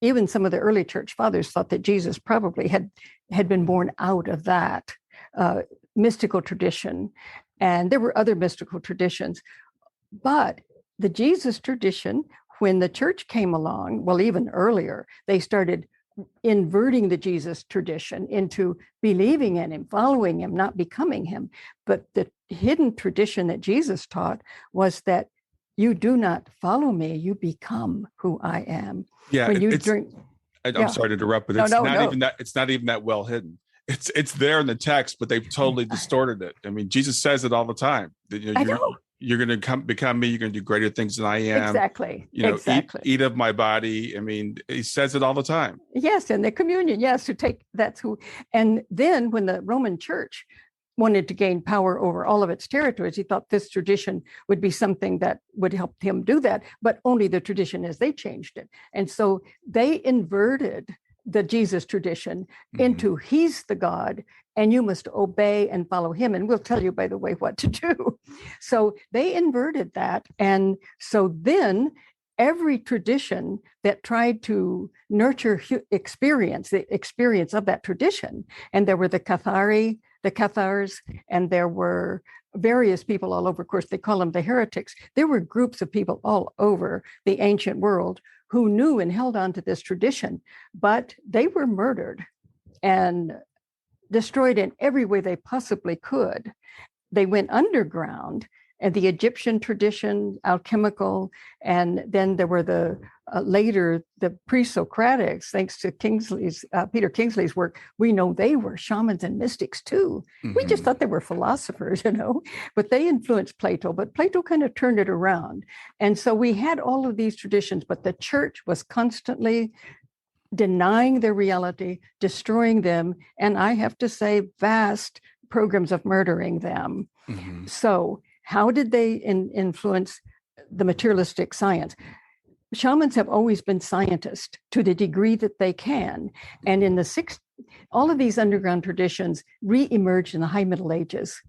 Even some of the early church fathers thought that Jesus probably had been born out of that mystical tradition. And there were other mystical traditions. But the Jesus tradition, when the church came along, well, even earlier, they started inverting the Jesus tradition into believing in him, following him, not becoming him. But the hidden tradition that Jesus taught was that you do not follow me, you become who I am. Yeah, when you drink. I'm sorry to interrupt, but it's not even that well hidden. It's there in the text, but they've totally distorted it. I mean, Jesus says it all the time. That, you're going to become me. You're going to do greater things than I am. Exactly. Eat of my body. I mean, he says it all the time. Yes, and the communion. Yes, that's who. And then when the Roman Church wanted to gain power over all of its territories, he thought this tradition would be something that would help him do that, but only the tradition as they changed it. And so they inverted the Jesus tradition into he's the God and you must obey and follow him. And we'll tell you, by the way, what to do. So they inverted that. And so then every tradition that tried to nurture the experience of that tradition, and there were the Cathars, and there were various people all over. Of course, they call them the heretics. There were groups of people all over the ancient world who knew and held on to this tradition, but they were murdered and destroyed in every way they possibly could. They went underground, and the Egyptian tradition, alchemical, and then there were later the pre-Socratics, thanks to Peter Kingsley's work. We know they were shamans and mystics too. We just thought they were philosophers, but they influenced Plato, but Plato kind of turned it around. And so we had all of these traditions, but the church was constantly denying their reality, destroying them, and I have to say, vast programs of murdering them. So how did they influence the materialistic science? shamans have always been scientists to the degree that they can. And in the all of these underground traditions re-emerged in the High Middle Ages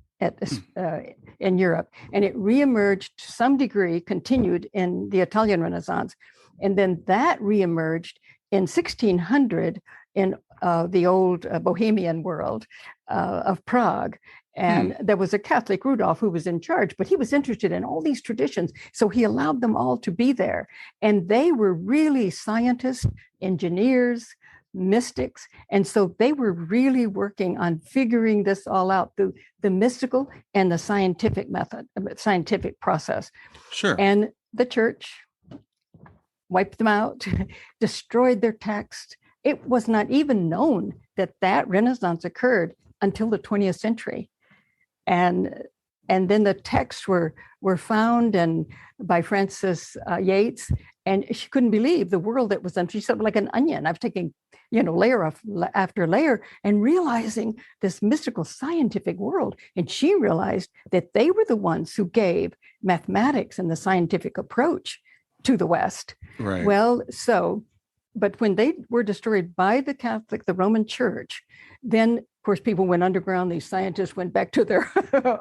in Europe. And it re-emerged to some degree, continued in the Italian Renaissance. And then that re-emerged in 1600 in the old Bohemian world of Prague. And there was a Catholic, Rudolph, who was in charge, but he was interested in all these traditions. So he allowed them all to be there. And they were really scientists, engineers, mystics. And so they were really working on figuring this all out through the mystical and the scientific method, scientific process. Sure. And the church wiped them out, destroyed their text. It was not even known that that Renaissance occurred until the 20th century. And then the texts were found and by Frances Yates, and she couldn't believe the world that was in. She said, like an onion, I've taken, layer after layer, and realizing this mystical scientific world. And she realized that they were the ones who gave mathematics and the scientific approach to the West. Right. Well, but when they were destroyed by the Roman Church, then, of course, people went underground. These scientists went back to their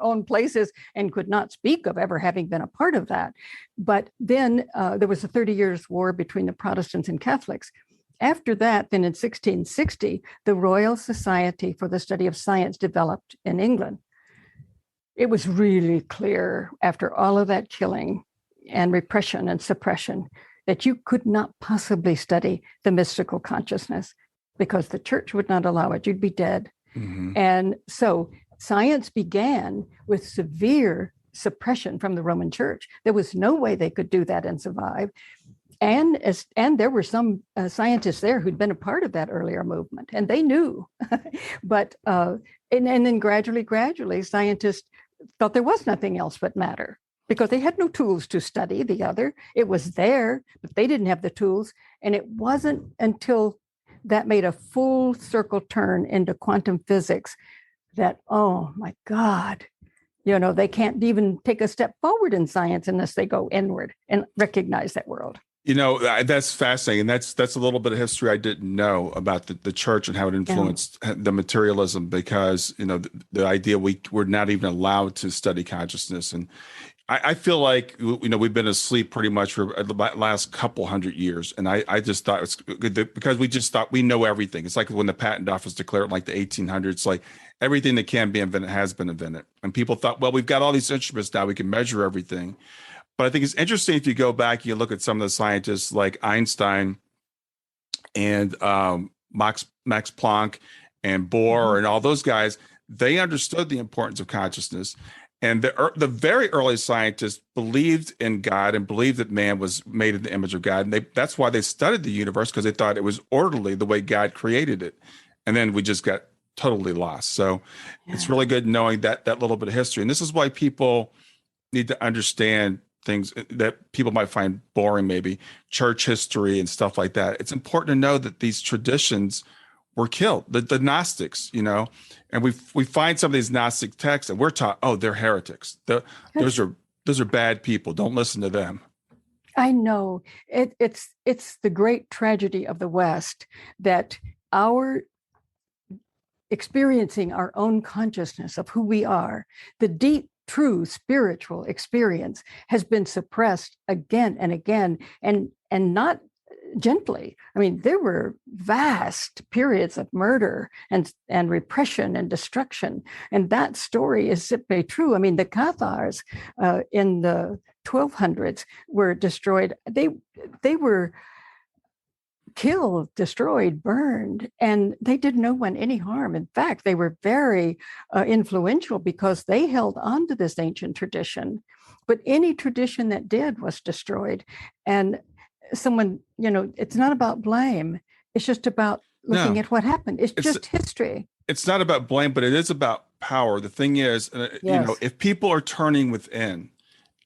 own places and could not speak of ever having been a part of that. But then there was a 30 Years' War between the Protestants and Catholics. After that, then in 1660, the Royal Society for the Study of Science developed in England. It was really clear after all of that killing and repression and suppression that you could not possibly study the mystical consciousness because the church would not allow it. You'd be dead. Mm-hmm. And so science began with severe suppression from the Roman Church. There was no way they could do that and survive. And there were some scientists there who'd been a part of that earlier movement, and they knew. But and then gradually, scientists thought there was nothing else but matter, because they had no tools to study the other. It was there, but they didn't have the tools. And it wasn't until that made a full circle turn into quantum physics that, oh my God, they can't even take a step forward in science unless they go inward and recognize that world. That's fascinating. And that's a little bit of history I didn't know about the church and how it influenced the materialism, because, the idea we're not even allowed to study consciousness. And I feel like, we've been asleep pretty much for the last couple hundred years. And I just thought it's good because we just thought we know everything. It's like when the patent office declared in like the 1800s, like everything that can be invented has been invented. And people thought, well, we've got all these instruments now, we can measure everything. But I think it's interesting if you go back, you look at some of the scientists like Einstein and Max Planck and Bohr and all those guys. They understood the importance of consciousness. And the very early scientists believed in God and believed that man was made in the image of God. And that's why they studied the universe, because they thought it was orderly the way God created it. And then we just got totally lost. So it's really good knowing that little bit of history. And this is why people need to understand things that people might find boring, maybe church history and stuff like that. It's important to know that these traditions were killed. The Gnostics, and we find some of these Gnostic texts and we're taught, oh, they're heretics. Those are bad people. Don't listen to them. I know. It's the great tragedy of the West that our experiencing our own consciousness of who we are, the deep, true spiritual experience, has been suppressed again and again, and not gently. I mean, there were vast periods of murder and repression and destruction, and that story is simply true. I mean, the Cathars in the 1200s were destroyed. They were killed, destroyed, burned, and they did no one any harm. In fact, they were very influential because they held on to this ancient tradition. But any tradition that did was destroyed. And someone, it's not about blame. It's just about looking at what happened. It's just history. It's not about blame, but it is about power. The thing is, if people are turning within,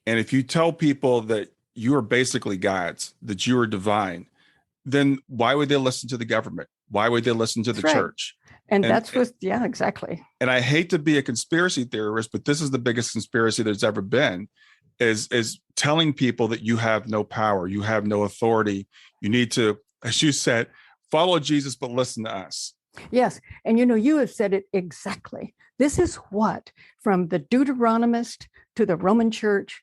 and if you tell people that you are basically gods, that you are divine, then why would they listen to the government? Why would they listen to the church? And that's what, exactly. And I hate to be a conspiracy theorist, but this is the biggest conspiracy there's ever been, is telling people that you have no power, you have no authority. You need to, as you said, follow Jesus, but listen to us. Yes. And you have said it exactly. This is what, from the Deuteronomist to the Roman Church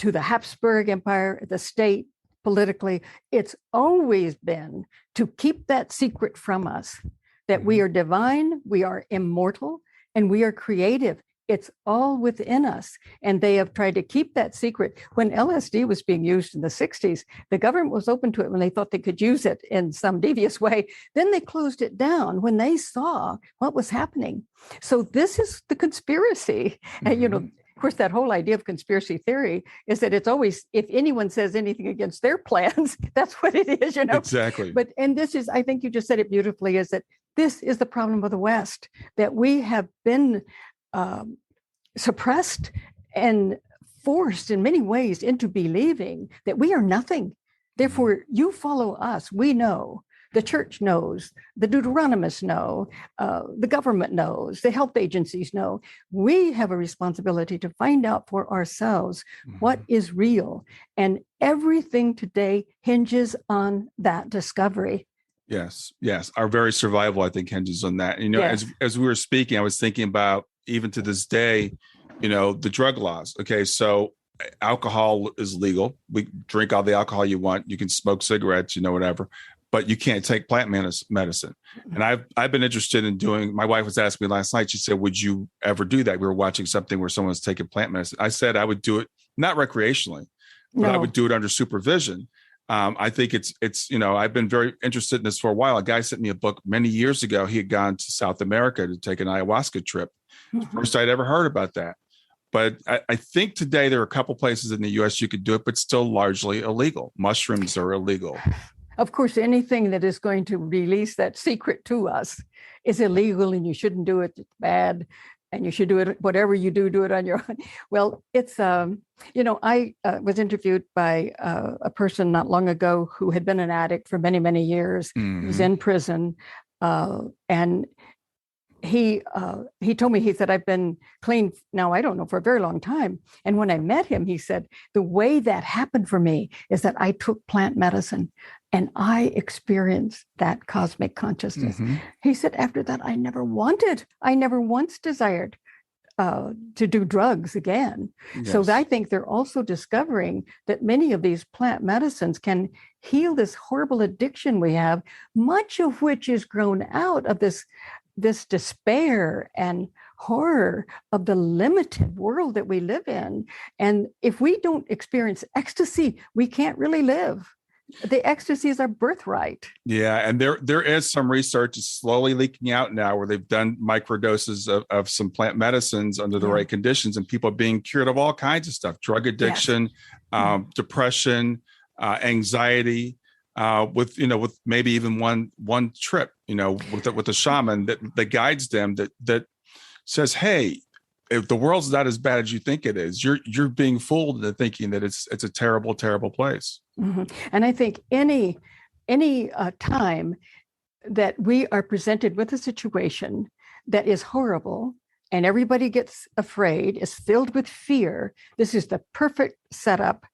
to the Habsburg Empire, the state, politically, it's always been to keep that secret from us, that we are divine, we are immortal, and we are creative. It's all within us. And they have tried to keep that secret. When LSD was being used in the 60s, the government was open to it when they thought they could use it in some devious way. Then they closed it down when they saw what was happening. So this is the conspiracy. And, of course, that whole idea of conspiracy theory is that it's always, if anyone says anything against their plans, that's what it is, Exactly. And this is, I think you just said it beautifully, is that this is the problem of the West, that we have been suppressed and forced in many ways into believing that we are nothing. Therefore, you follow us. We know. The church knows. The Deuteronomists know. The government knows. The health agencies know. We have a responsibility to find out for ourselves what is real. And everything today hinges on that discovery. Yes. Our very survival, I think, hinges on that. Yes. As we were speaking, I was thinking about, even to this day, the drug laws. Okay, so alcohol is legal. We drink all the alcohol you want. You can smoke cigarettes, whatever, but you can't take plant medicine. And I've been interested in doing. My wife was asking me last night. She said, "Would you ever do that?" We were watching something where someone was taking plant medicine. I said I would do it, not recreationally, but I would do it under supervision. I think it's I've been very interested in this for a while. A guy sent me a book many years ago. He had gone to South America to take an ayahuasca trip. First I'd ever heard about that. But I think today there are a couple places in the U.S. you could do it, but still largely illegal. Mushrooms are illegal. Of course, anything that is going to release that secret to us is illegal, and you shouldn't do it. It's bad. And you should do it, whatever you do it on your own. Well, it's, I was interviewed by a person not long ago who had been an addict for many, many years. He was in prison. And he told me, he said, I've been clean now, I don't know, for a very long time. And when I met him, he said, the way that happened for me is that I took plant medicine and I experienced that cosmic consciousness. He said, after that, I never once desired to do drugs again. Yes. So I think they're also discovering that many of these plant medicines can heal this horrible addiction we have, much of which is grown out of this despair and horror of the limited world that we live in. And if we don't experience ecstasy, we can't really live. The ecstasy is our birthright. Yeah, and there is some research slowly leaking out now where they've done microdoses of some plant medicines under the right conditions, and people are being cured of all kinds of stuff: drug addiction, depression, anxiety. With maybe even one trip, with a shaman that guides them, that says, hey, if the world's not as bad as you think it is, you're being fooled into thinking that it's a terrible, terrible place. And I think any time that we are presented with a situation that is horrible and everybody gets afraid, is filled with fear, this is the perfect setup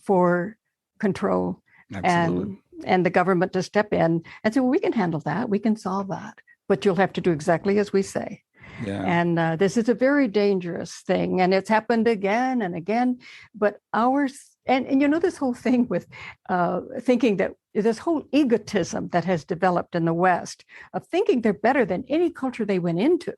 for control. Absolutely. And the government to step in and say, well, we can handle that. We can solve that. But you'll have to do exactly as we say. Yeah. And this is a very dangerous thing. And it's happened again and again. But this whole thing with thinking that this whole egotism that has developed in the West of thinking they're better than any culture they went into.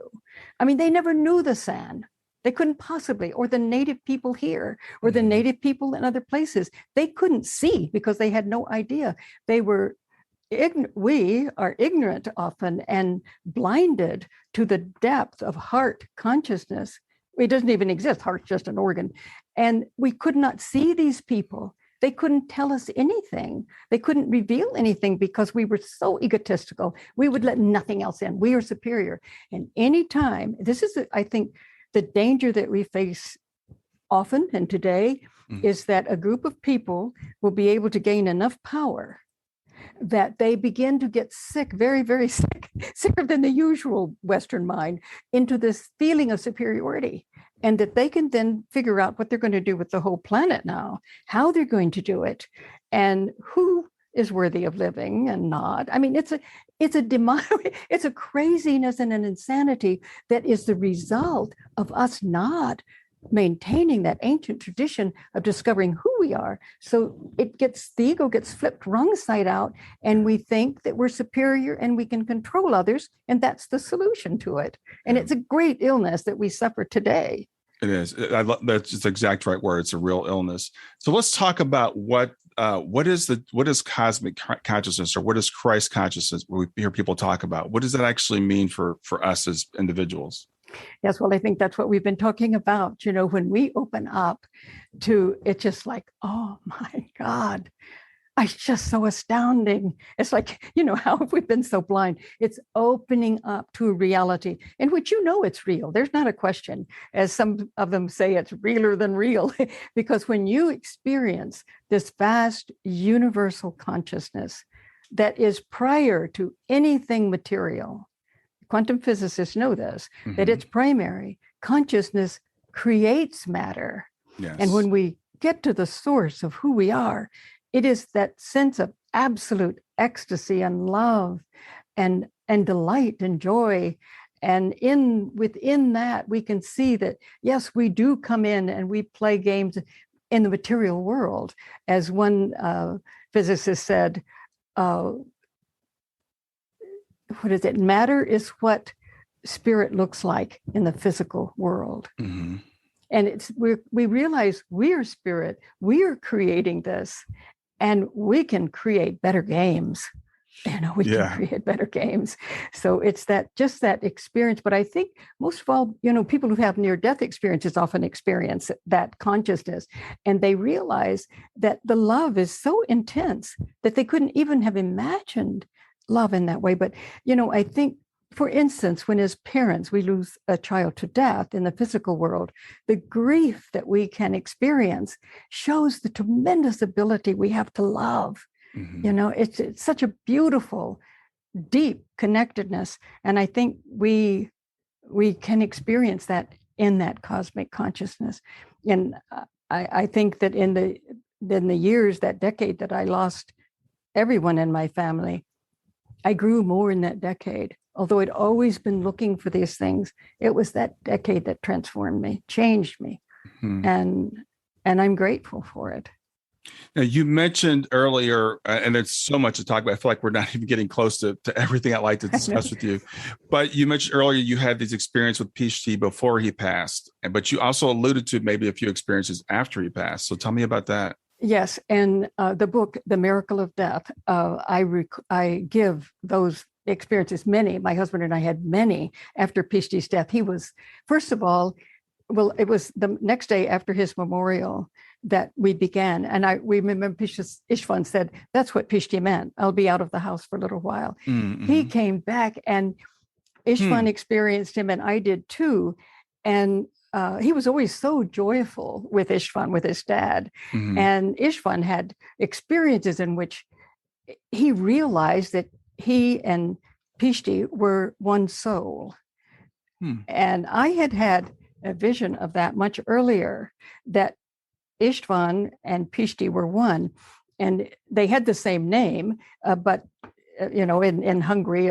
I mean, they never knew the San. They couldn't possibly, or the native people here, or the native people in other places. They couldn't see because they had no idea. We are ignorant often and blinded to the depth of heart consciousness. It doesn't even exist. Heart's just an organ. And we could not see these people. They couldn't tell us anything. They couldn't reveal anything because we were so egotistical. We would let nothing else in. We are superior. And anytime, this is, I think, the danger that we face often and today is that a group of people will be able to gain enough power that they begin to get sick, very, very sick, sicker than the usual Western mind, into this feeling of superiority. and that they can then figure out what they're going to do with the whole planet now, how they're going to do it, and who is worthy of living and not. I mean, it's a it's a craziness and an insanity that is the result of us not maintaining that ancient tradition of discovering who we are. So the ego gets flipped wrong side out, and we think that we're superior and we can control others, and that's the solution to it. And it's a great illness that we suffer today. It is. That's just the exact right word. It's a real illness. So let's talk about what is cosmic consciousness, or what is Christ consciousness? We hear people talk about. What does that actually mean for us as individuals? Yes, well, I think that's what we've been talking about. You know, when we open up to it, just like, oh my God, it's just so astounding. It's like, you know, how have we been so blind? It's opening up to a reality in which you know it's real. There's not a question, as some of them say, it's realer than real, because when you experience this vast universal consciousness that is prior to anything material, quantum physicists know this, that it's primary. Consciousness creates matter. Yes. And when we get to the source of who we are, it is that sense of absolute ecstasy and love and delight and joy. And within that, we can see that, yes, we do come in and we play games in the material world. As one physicist said, what is it? Matter is what spirit looks like in the physical world. Mm-hmm. And we realize we are spirit, we are creating this, and we can create better games. You know, we can create better games. So it's just that experience. But I think most of all, you know, people who have near-death experiences often experience that consciousness, and they realize that the love is so intense that they couldn't even have imagined love in that way. But, you know, I think, for instance, when as parents we lose a child to death in the physical world, the grief that we can experience shows the tremendous ability we have to love. Mm-hmm. You know, it's such a beautiful, deep connectedness. And I think we can experience that in that cosmic consciousness. And I think that in the years, that decade that I lost everyone in my family, I grew more in that decade. Although I'd always been looking for these things, it was that decade that transformed me, changed me. Mm-hmm. And I'm grateful for it. Now, you mentioned earlier, and there's so much to talk about. I feel like we're not even getting close to everything I'd like to discuss with you. But you mentioned earlier you had these experiences with Pishti before he passed, but you also alluded to maybe a few experiences after he passed. So tell me about that. Yes, and the book, The Miracle of Death, I give those experiences, many. My husband and I had many after Pishti's death. He was, first of all, well, it was the next day after his memorial that we began. And we remember Ishvan said, that's what Pishti meant. I'll be out of the house for a little while. Mm-hmm. He came back, and Ishvan experienced him, and I did too. And he was always so joyful with Ishvan, with his dad. Mm-hmm. And Ishvan had experiences in which he realized that he and Pishti were one soul. And I had a vision of that much earlier, that Istvan and Pishti were one, and they had the same name, but you know, in Hungary,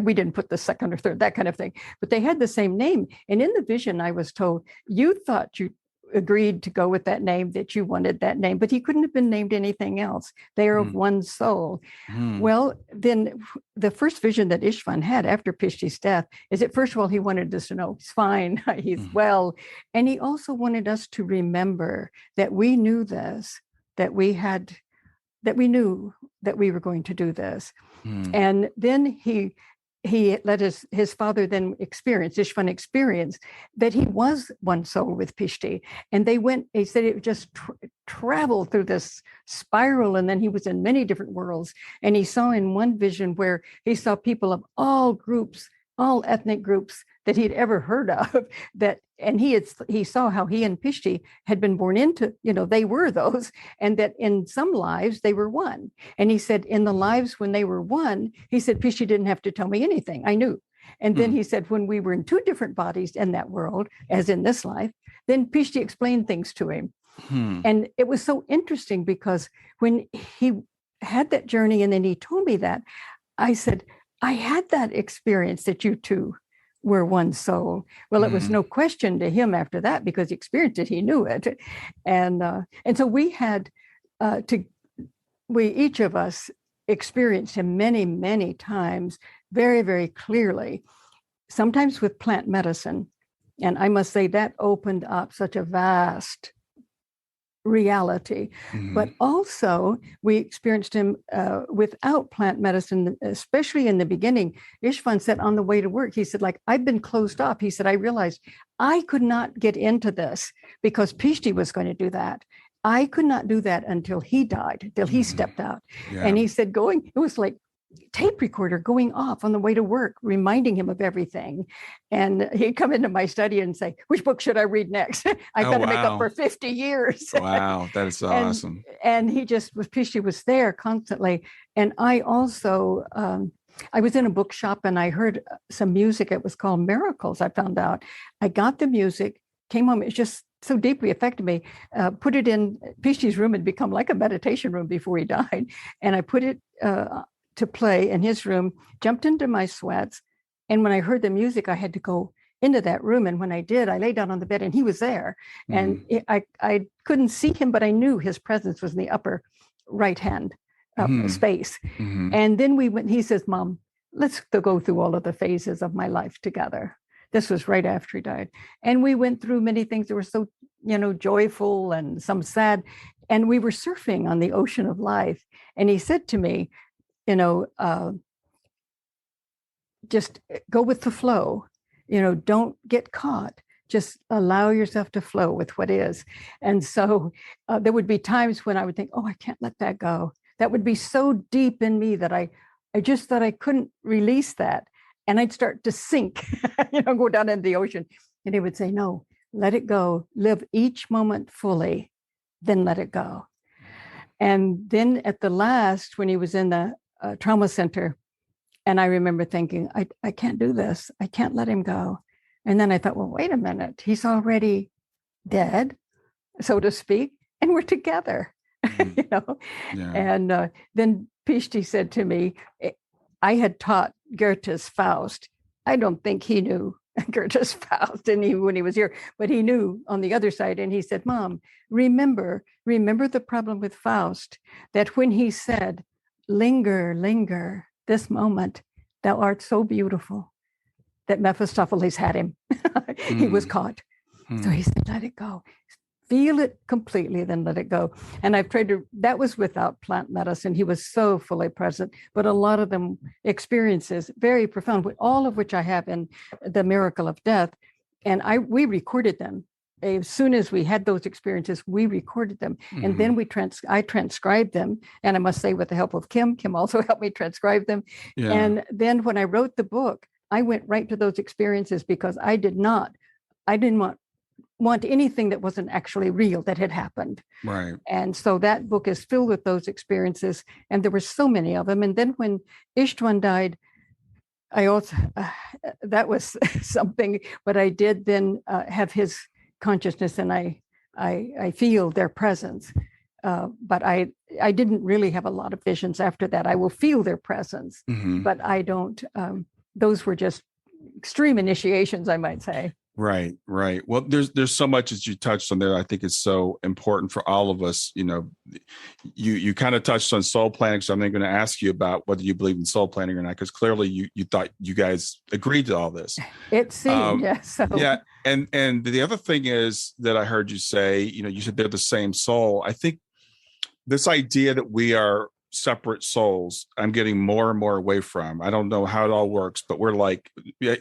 we didn't put the second or third, that kind of thing, but they had the same name. And in the vision, I was told, you thought you agreed to go with that name, that you wanted that name, but he couldn't have been named anything else. They are of one soul. Well, then the first vision that Istvan had after Pishti's death is that, first of all, he wanted us to know he's fine, he's well. And he also wanted us to remember that we knew this, that we knew that we were going to do this. And then he let his father then Ishvan experienced that he was one soul with Pishti. And he said it just traveled through this spiral, and then he was in many different worlds. And he saw in one vision where he saw people of all groups, all ethnic groups that he'd ever heard of, and he saw how he and Pishti had been born into, you know, they were those, and that in some lives they were one. And he said in the lives when they were one, he said, Pishti didn't have to tell me anything. I knew. And then he said, when we were in two different bodies in that world, as in this life, then Pishti explained things to him. And it was so interesting because when he had that journey and then he told me that, I said, I had that experience that you two were one soul. Well, it was no question to him after that because he experienced it, he knew it. And so we had we each of us experienced him many, many times, very, very clearly, sometimes with plant medicine. And I must say that opened up such a vast reality. But also we experienced him without plant medicine, especially in the beginning. Ishvan said on the way to work, he said, like, I've been closed off. He said, I realized I could not get into this because Pishti was going to do that. I could not do that until he died, till he stepped out. Yeah. And he said, it was like tape recorder going off on the way to work, reminding him of everything. And he'd come into my study and say, which book should I read next? I've got to make up for 50 years. Wow, that is awesome. And he just was, Pishti was there constantly. And I also, I was in a bookshop and I heard some music. It was called Miracles, I found out. I got the music, came home. It just so deeply affected me. Put it in Pishti's room. Had become like a meditation room before he died. And I put it to play in his room, jumped into my sweats. And when I heard the music, I had to go into that room. And when I did, I lay down on the bed and he was there. And I couldn't see him, but I knew his presence was in the upper right-hand space. And then we went, he says, Mom, let's go through all of the phases of my life together. This was right after he died. And we went through many things that were so, joyful and some sad. And we were surfing on the ocean of life. And he said to me, just go with the flow, don't get caught. Just allow yourself to flow with what is. And so there would be times when I would think, oh, I can't let that go. That would be so deep in me that I just thought I couldn't release that. And I'd start to sink, go down into the ocean. And he would say, no, let it go. Live each moment fully, then let it go. And then at the last, when he was in the trauma center, and I remember thinking, I can't do this. I can't let him go. And then I thought, well, wait a minute. He's already dead, so to speak, and we're together, Yeah. And then Pishti said to me, I had taught Goethe's Faust. I don't think he knew Goethe's Faust when he was here, but he knew on the other side. And he said, Mom, remember the problem with Faust, that when he said, linger, linger, this moment, thou art so beautiful, that Mephistopheles had him. He was caught. So he said, let it go. Feel it completely, then let it go. And I've tried to, that was without plant medicine. He was so fully present, but a lot of them experiences, very profound, all of which I have in The Miracle of Death. And we recorded them. As soon as we had those experiences, we recorded them. And then I transcribed them. And I must say, with the help of Kim also helped me transcribe them. Yeah. And then when I wrote the book, I went right to those experiences because I didn't want anything that wasn't actually real that had happened. Right. And so that book is filled with those experiences. And there were so many of them. And then when Ishtvan died, I also, that was something, but I did then have his consciousness and I feel their presence. But I didn't really have a lot of visions after that. I will feel their presence, but I don't, those were just extreme initiations, I might say. Right. Well, there's so much as you touched on there. I think it's so important for all of us. You kind of touched on soul planning, so I'm not going to ask you about whether you believe in soul planning or not, because clearly you thought you guys agreed to all this. It seemed, yes. So. Yeah, and the other thing is that I heard you say, you said they're the same soul. I think this idea that we are separate souls, I'm getting more and more away from. I don't know how it all works, but we're like,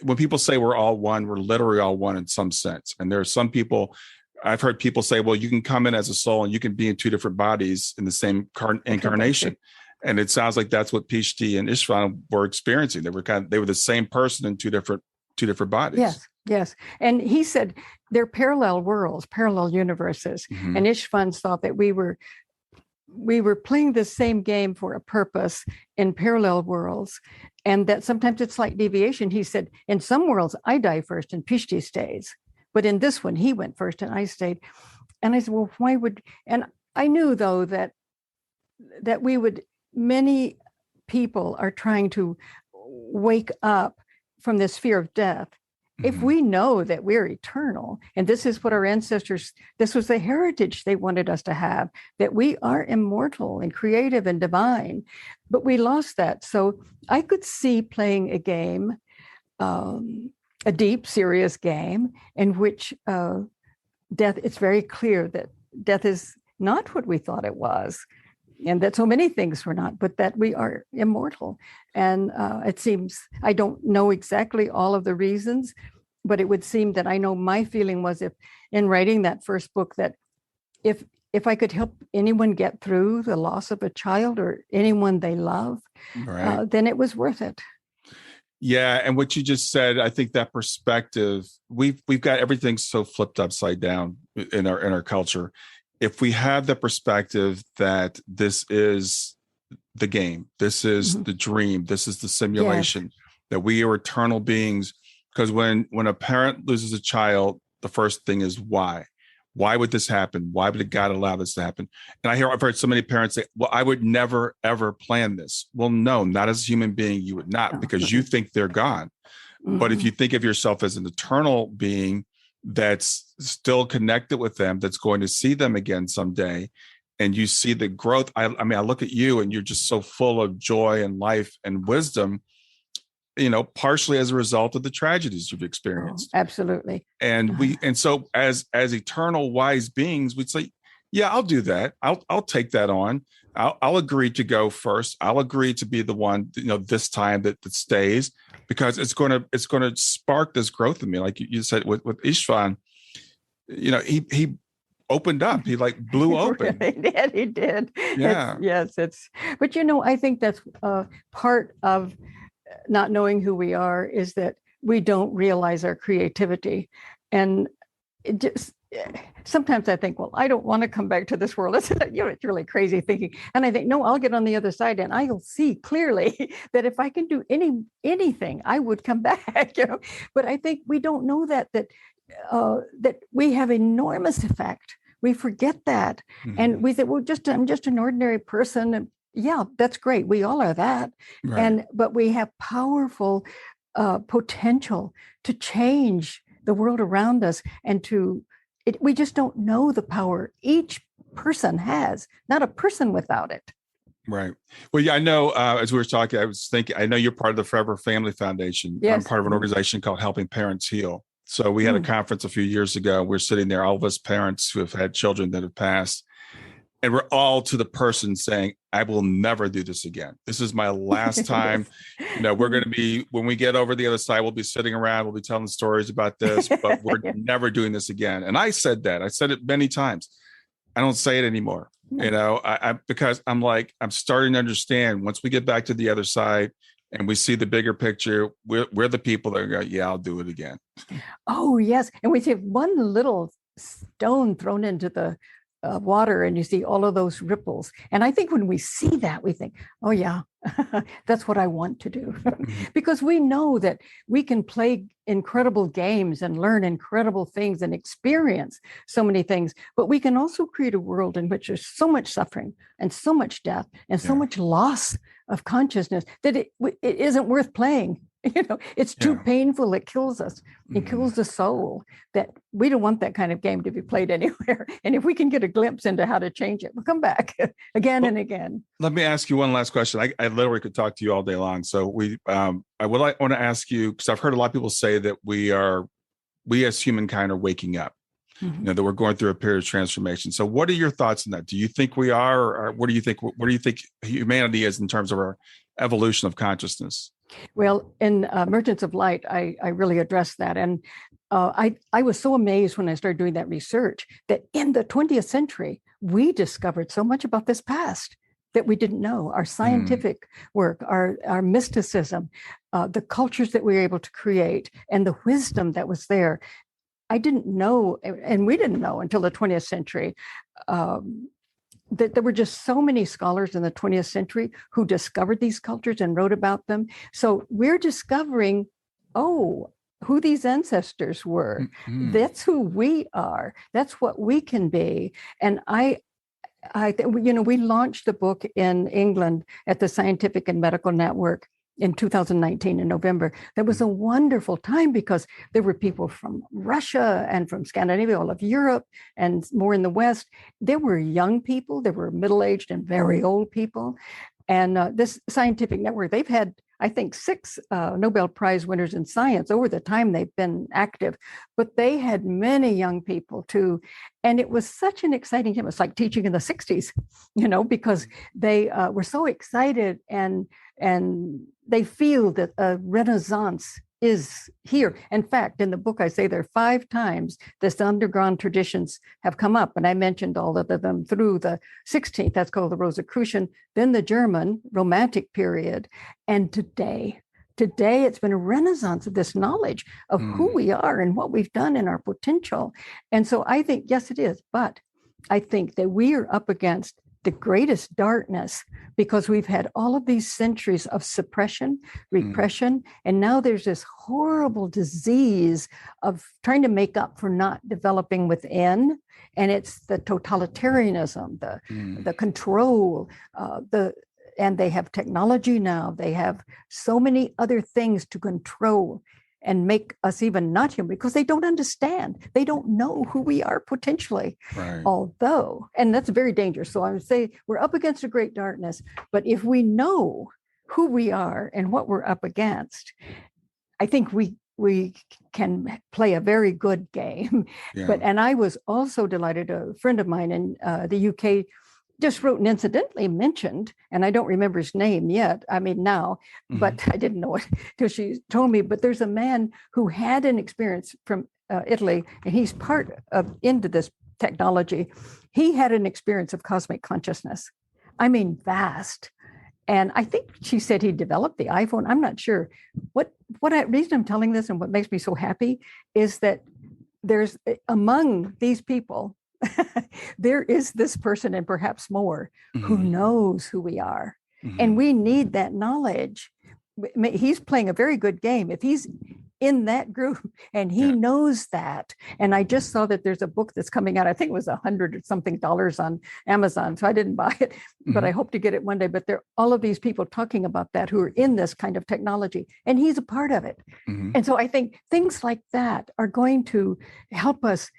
when people say we're all one, we're literally all one in some sense. And there are some people, I've heard people say, well, you can come in as a soul and you can be in two different bodies in the same incarnation. And it sounds like that's what Pishti and Ishvan were experiencing. They were the same person in two different bodies. Yes. And he said they're parallel worlds, parallel universes. And Ishvan thought that we were we were playing the same game for a purpose in parallel worlds, and that sometimes it's like deviation. He said, in some worlds, I die first and Pishti stays. But in this one, he went first and I stayed. And I said, well, why would, and I knew though that we would, many people are trying to wake up from this fear of death. If we know that we're eternal, and this is what our ancestors, this was the heritage they wanted us to have, that we are immortal and creative and divine, but we lost that. So I could see playing a game, a deep, serious game in which death, it's very clear that death is not what we thought it was, and that so many things were not, but that we are immortal. And it seems, I don't know exactly all of the reasons, but it would seem that I know my feeling was, if in writing that first book, that if I could help anyone get through the loss of a child or anyone they love, Right. Then it was worth it. Yeah, and what you just said, I think that perspective, we've got everything so flipped upside down in our culture. If we have the perspective that this is the game, this is the dream, this is the simulation, that we are eternal beings. Because when a parent loses a child, the first thing is why? Why would this happen? Why would God allow this to happen? And I've heard so many parents say, well, I would never, ever plan this. Well, no, not as a human being, you would not, because you think they're gone. But if you think of yourself as an eternal being that's still connected with them, that's going to see them again someday, and you see the growth. I mean, I look at you and you're just so full of joy and life and wisdom, partially as a result of the tragedies you've experienced. Oh, absolutely. And so as eternal wise beings, we'd say, yeah, I'll do that. I'll take that on. I'll agree to go first. I'll agree to be the one, this time that stays, because it's going to spark this growth in me. Like you said with Ishvan, he opened up. He blew open. He did. Yeah. But I think that's part of not knowing who we are, is that we don't realize our creativity. And it just, sometimes I think, well, I don't want to come back to this world. It's really crazy thinking. And I think, no, I'll get on the other side and I'll see clearly that if I can do anything, I would come back, But I think we don't know that we have enormous effect. We forget that. And we think, well, I'm just an ordinary person. And yeah, that's great. We all are that. Right. But we have powerful potential to change the world around us, and we just don't know the power each person has, not a person without it. Right. Well, yeah, I know, as we were talking, I was thinking, I know you're part of the Forever Family Foundation. Yes. I'm part of an organization called Helping Parents Heal. So we had a conference a few years ago. We're sitting there, all of us parents who have had children that have passed. And we're all to the person saying, I will never do this again. This is my last time. We're going to be, when we get over the other side, we'll be sitting around, we'll be telling stories about this, but we're never doing this again. And I said that. I said it many times. I don't say it anymore, because I'm starting to understand, once we get back to the other side and we see the bigger picture, we're the people that are going, yeah, I'll do it again. Oh, yes. And we see one little stone thrown into the water and you see all of those ripples. And I think when we see that, we think, oh yeah, that's what I want to do. Because we know that we can play incredible games and learn incredible things and experience so many things, but we can also create a world in which there's so much suffering and so much death and so much loss of consciousness that it isn't worth playing. It's too painful. It kills us. It kills the soul. That we don't want that kind of game to be played anywhere. And if we can get a glimpse into how to change it, we'll come back again and again. Let me ask you one last question. I literally could talk to you all day long. So I want to ask you, because I've heard a lot of people say that we as humankind are waking up. That we're going through a period of transformation. So what are your thoughts on that? Do you think we are, or what do you think humanity is in terms of our evolution of consciousness? Well, in Merchants of Light, I really addressed that. And I was so amazed when I started doing that research that in the 20th century, we discovered so much about this past that we didn't know. Our scientific work, our mysticism, the cultures that we were able to create, and the wisdom that was there. I didn't know, and we didn't know until the 20th century, there were just so many scholars in the 20th century who discovered these cultures and wrote about them. So we're discovering, who these ancestors were. Mm-hmm. That's who we are. That's what we can be. And we launched the book in England at the Scientific and Medical Network in 2019 in November. That was a wonderful time because there were people from Russia and from Scandinavia, all of Europe, and more in the West. There were young people, there were middle-aged and very old people. And this scientific network, they've had, I think, 6 Nobel Prize winners in science over the time they've been active, but they had many young people too. And it was such an exciting time. It's like teaching in the 60s, because they were so excited and they feel that a renaissance is here. In fact, in the book, I say there are 5 times this underground traditions have come up. And I mentioned all of them through the 16th, that's called the Rosicrucian, then the German Romantic period. And today it's been a renaissance of this knowledge of who we are and what we've done and our potential. And so I think, yes, it is. But I think that we are up against the greatest darkness because we've had all of these centuries of suppression, repression, and now there's this horrible disease of trying to make up for not developing within. And it's the totalitarianism, the control, and they have technology now. They have so many other things to control and make us even not human because they don't understand. They don't know who we are potentially. Right. Although, and that's very dangerous. So I would say we're up against a great darkness, but if we know who we are and what we're up against, I think we can play a very good game. Yeah. And I was also delighted, a friend of mine in the UK just wrote and incidentally mentioned, and I don't remember his name yet, now, but I didn't know it till she told me, but there's a man who had an experience from Italy, and he's part of into this technology. He had an experience of cosmic consciousness. Vast. And I think she said he developed the iPhone. I'm not sure. Reason I'm telling this and what makes me so happy is that there's among these people, there is this person and perhaps more who knows who we are. And we need that knowledge. He's playing a very good game. If he's in that group and he knows that, and I just saw that there's a book that's coming out, I think it was $100 or something on Amazon. So I didn't buy it, but I hope to get it one day. But there are all of these people talking about that who are in this kind of technology, and he's a part of it. And so I think things like that are going to help us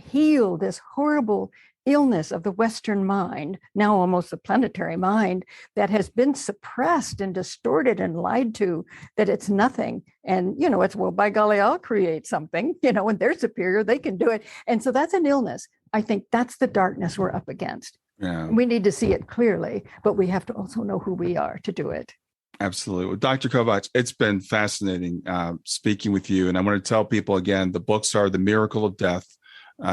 heal this horrible illness of the Western mind, now almost the planetary mind, that has been suppressed and distorted and lied to, that it's nothing. And, it's, well, by golly, I'll create something, and they're superior, they can do it. And so that's an illness. I think that's the darkness we're up against. Yeah. We need to see it clearly, but we have to also know who we are to do it. Absolutely. Well, Dr. Kovacs, it's been fascinating speaking with you. And I want to tell people again, the books are The Miracle of Death,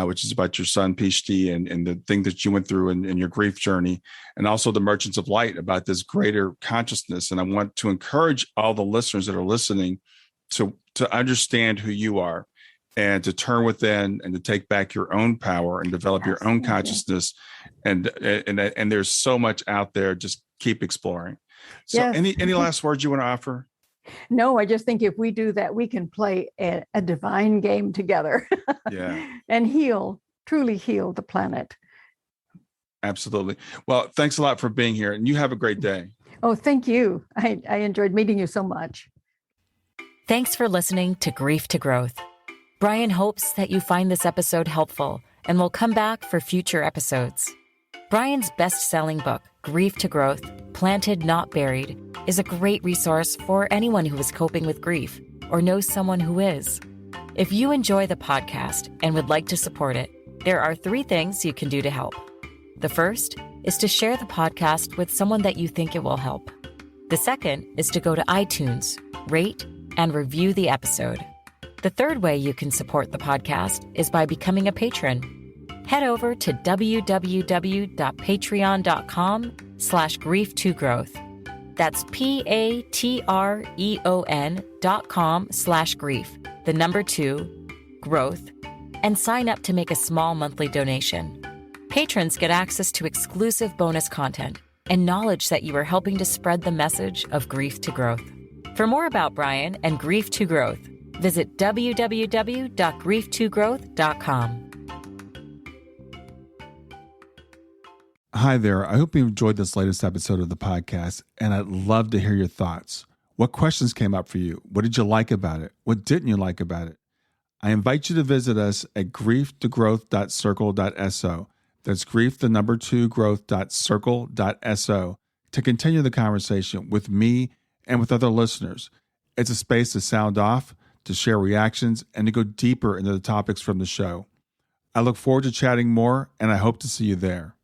which is about your son, PhD, and the thing that you went through in your grief journey, and also The Merchants of Light, about this greater consciousness. And I want to encourage all the listeners that are listening to understand who you are and to turn within and to take back your own power and develop your own consciousness. And there's so much out there. Just keep exploring. So any last words you want to offer? No, I just think if we do that, we can play a divine game together and truly heal the planet. Absolutely. Well, thanks a lot for being here, and you have a great day. Oh, thank you. I enjoyed meeting you so much. Thanks for listening to Grief to Growth. Brian hopes that you find this episode helpful and will come back for future episodes. Brian's best-selling book, Grief to Growth, Planted Not Buried, is a great resource for anyone who is coping with grief or knows someone who is. If you enjoy the podcast and would like to support it, there are 3 things you can do to help. The first is to share the podcast with someone that you think it will help. The second is to go to iTunes, rate, and review the episode. The third way you can support the podcast is by becoming a patron. Head over to www.patreon.com/grief2growth. That's patreon.com/grief, the number 2, growth, and sign up to make a small monthly donation. Patrons get access to exclusive bonus content and knowledge that you are helping to spread the message of grief to growth. For more about Brian and Grief to Growth, visit www.grieftogrowth.com. Hi there. I hope you enjoyed this latest episode of the podcast, and I'd love to hear your thoughts. What questions came up for you? What did you like about it? What didn't you like about it? I invite you to visit us at grieftogrowth.circle.so. That's growth2growth.circle.so to continue the conversation with me and with other listeners. It's a space to sound off, to share reactions, and to go deeper into the topics from the show. I look forward to chatting more, and I hope to see you there.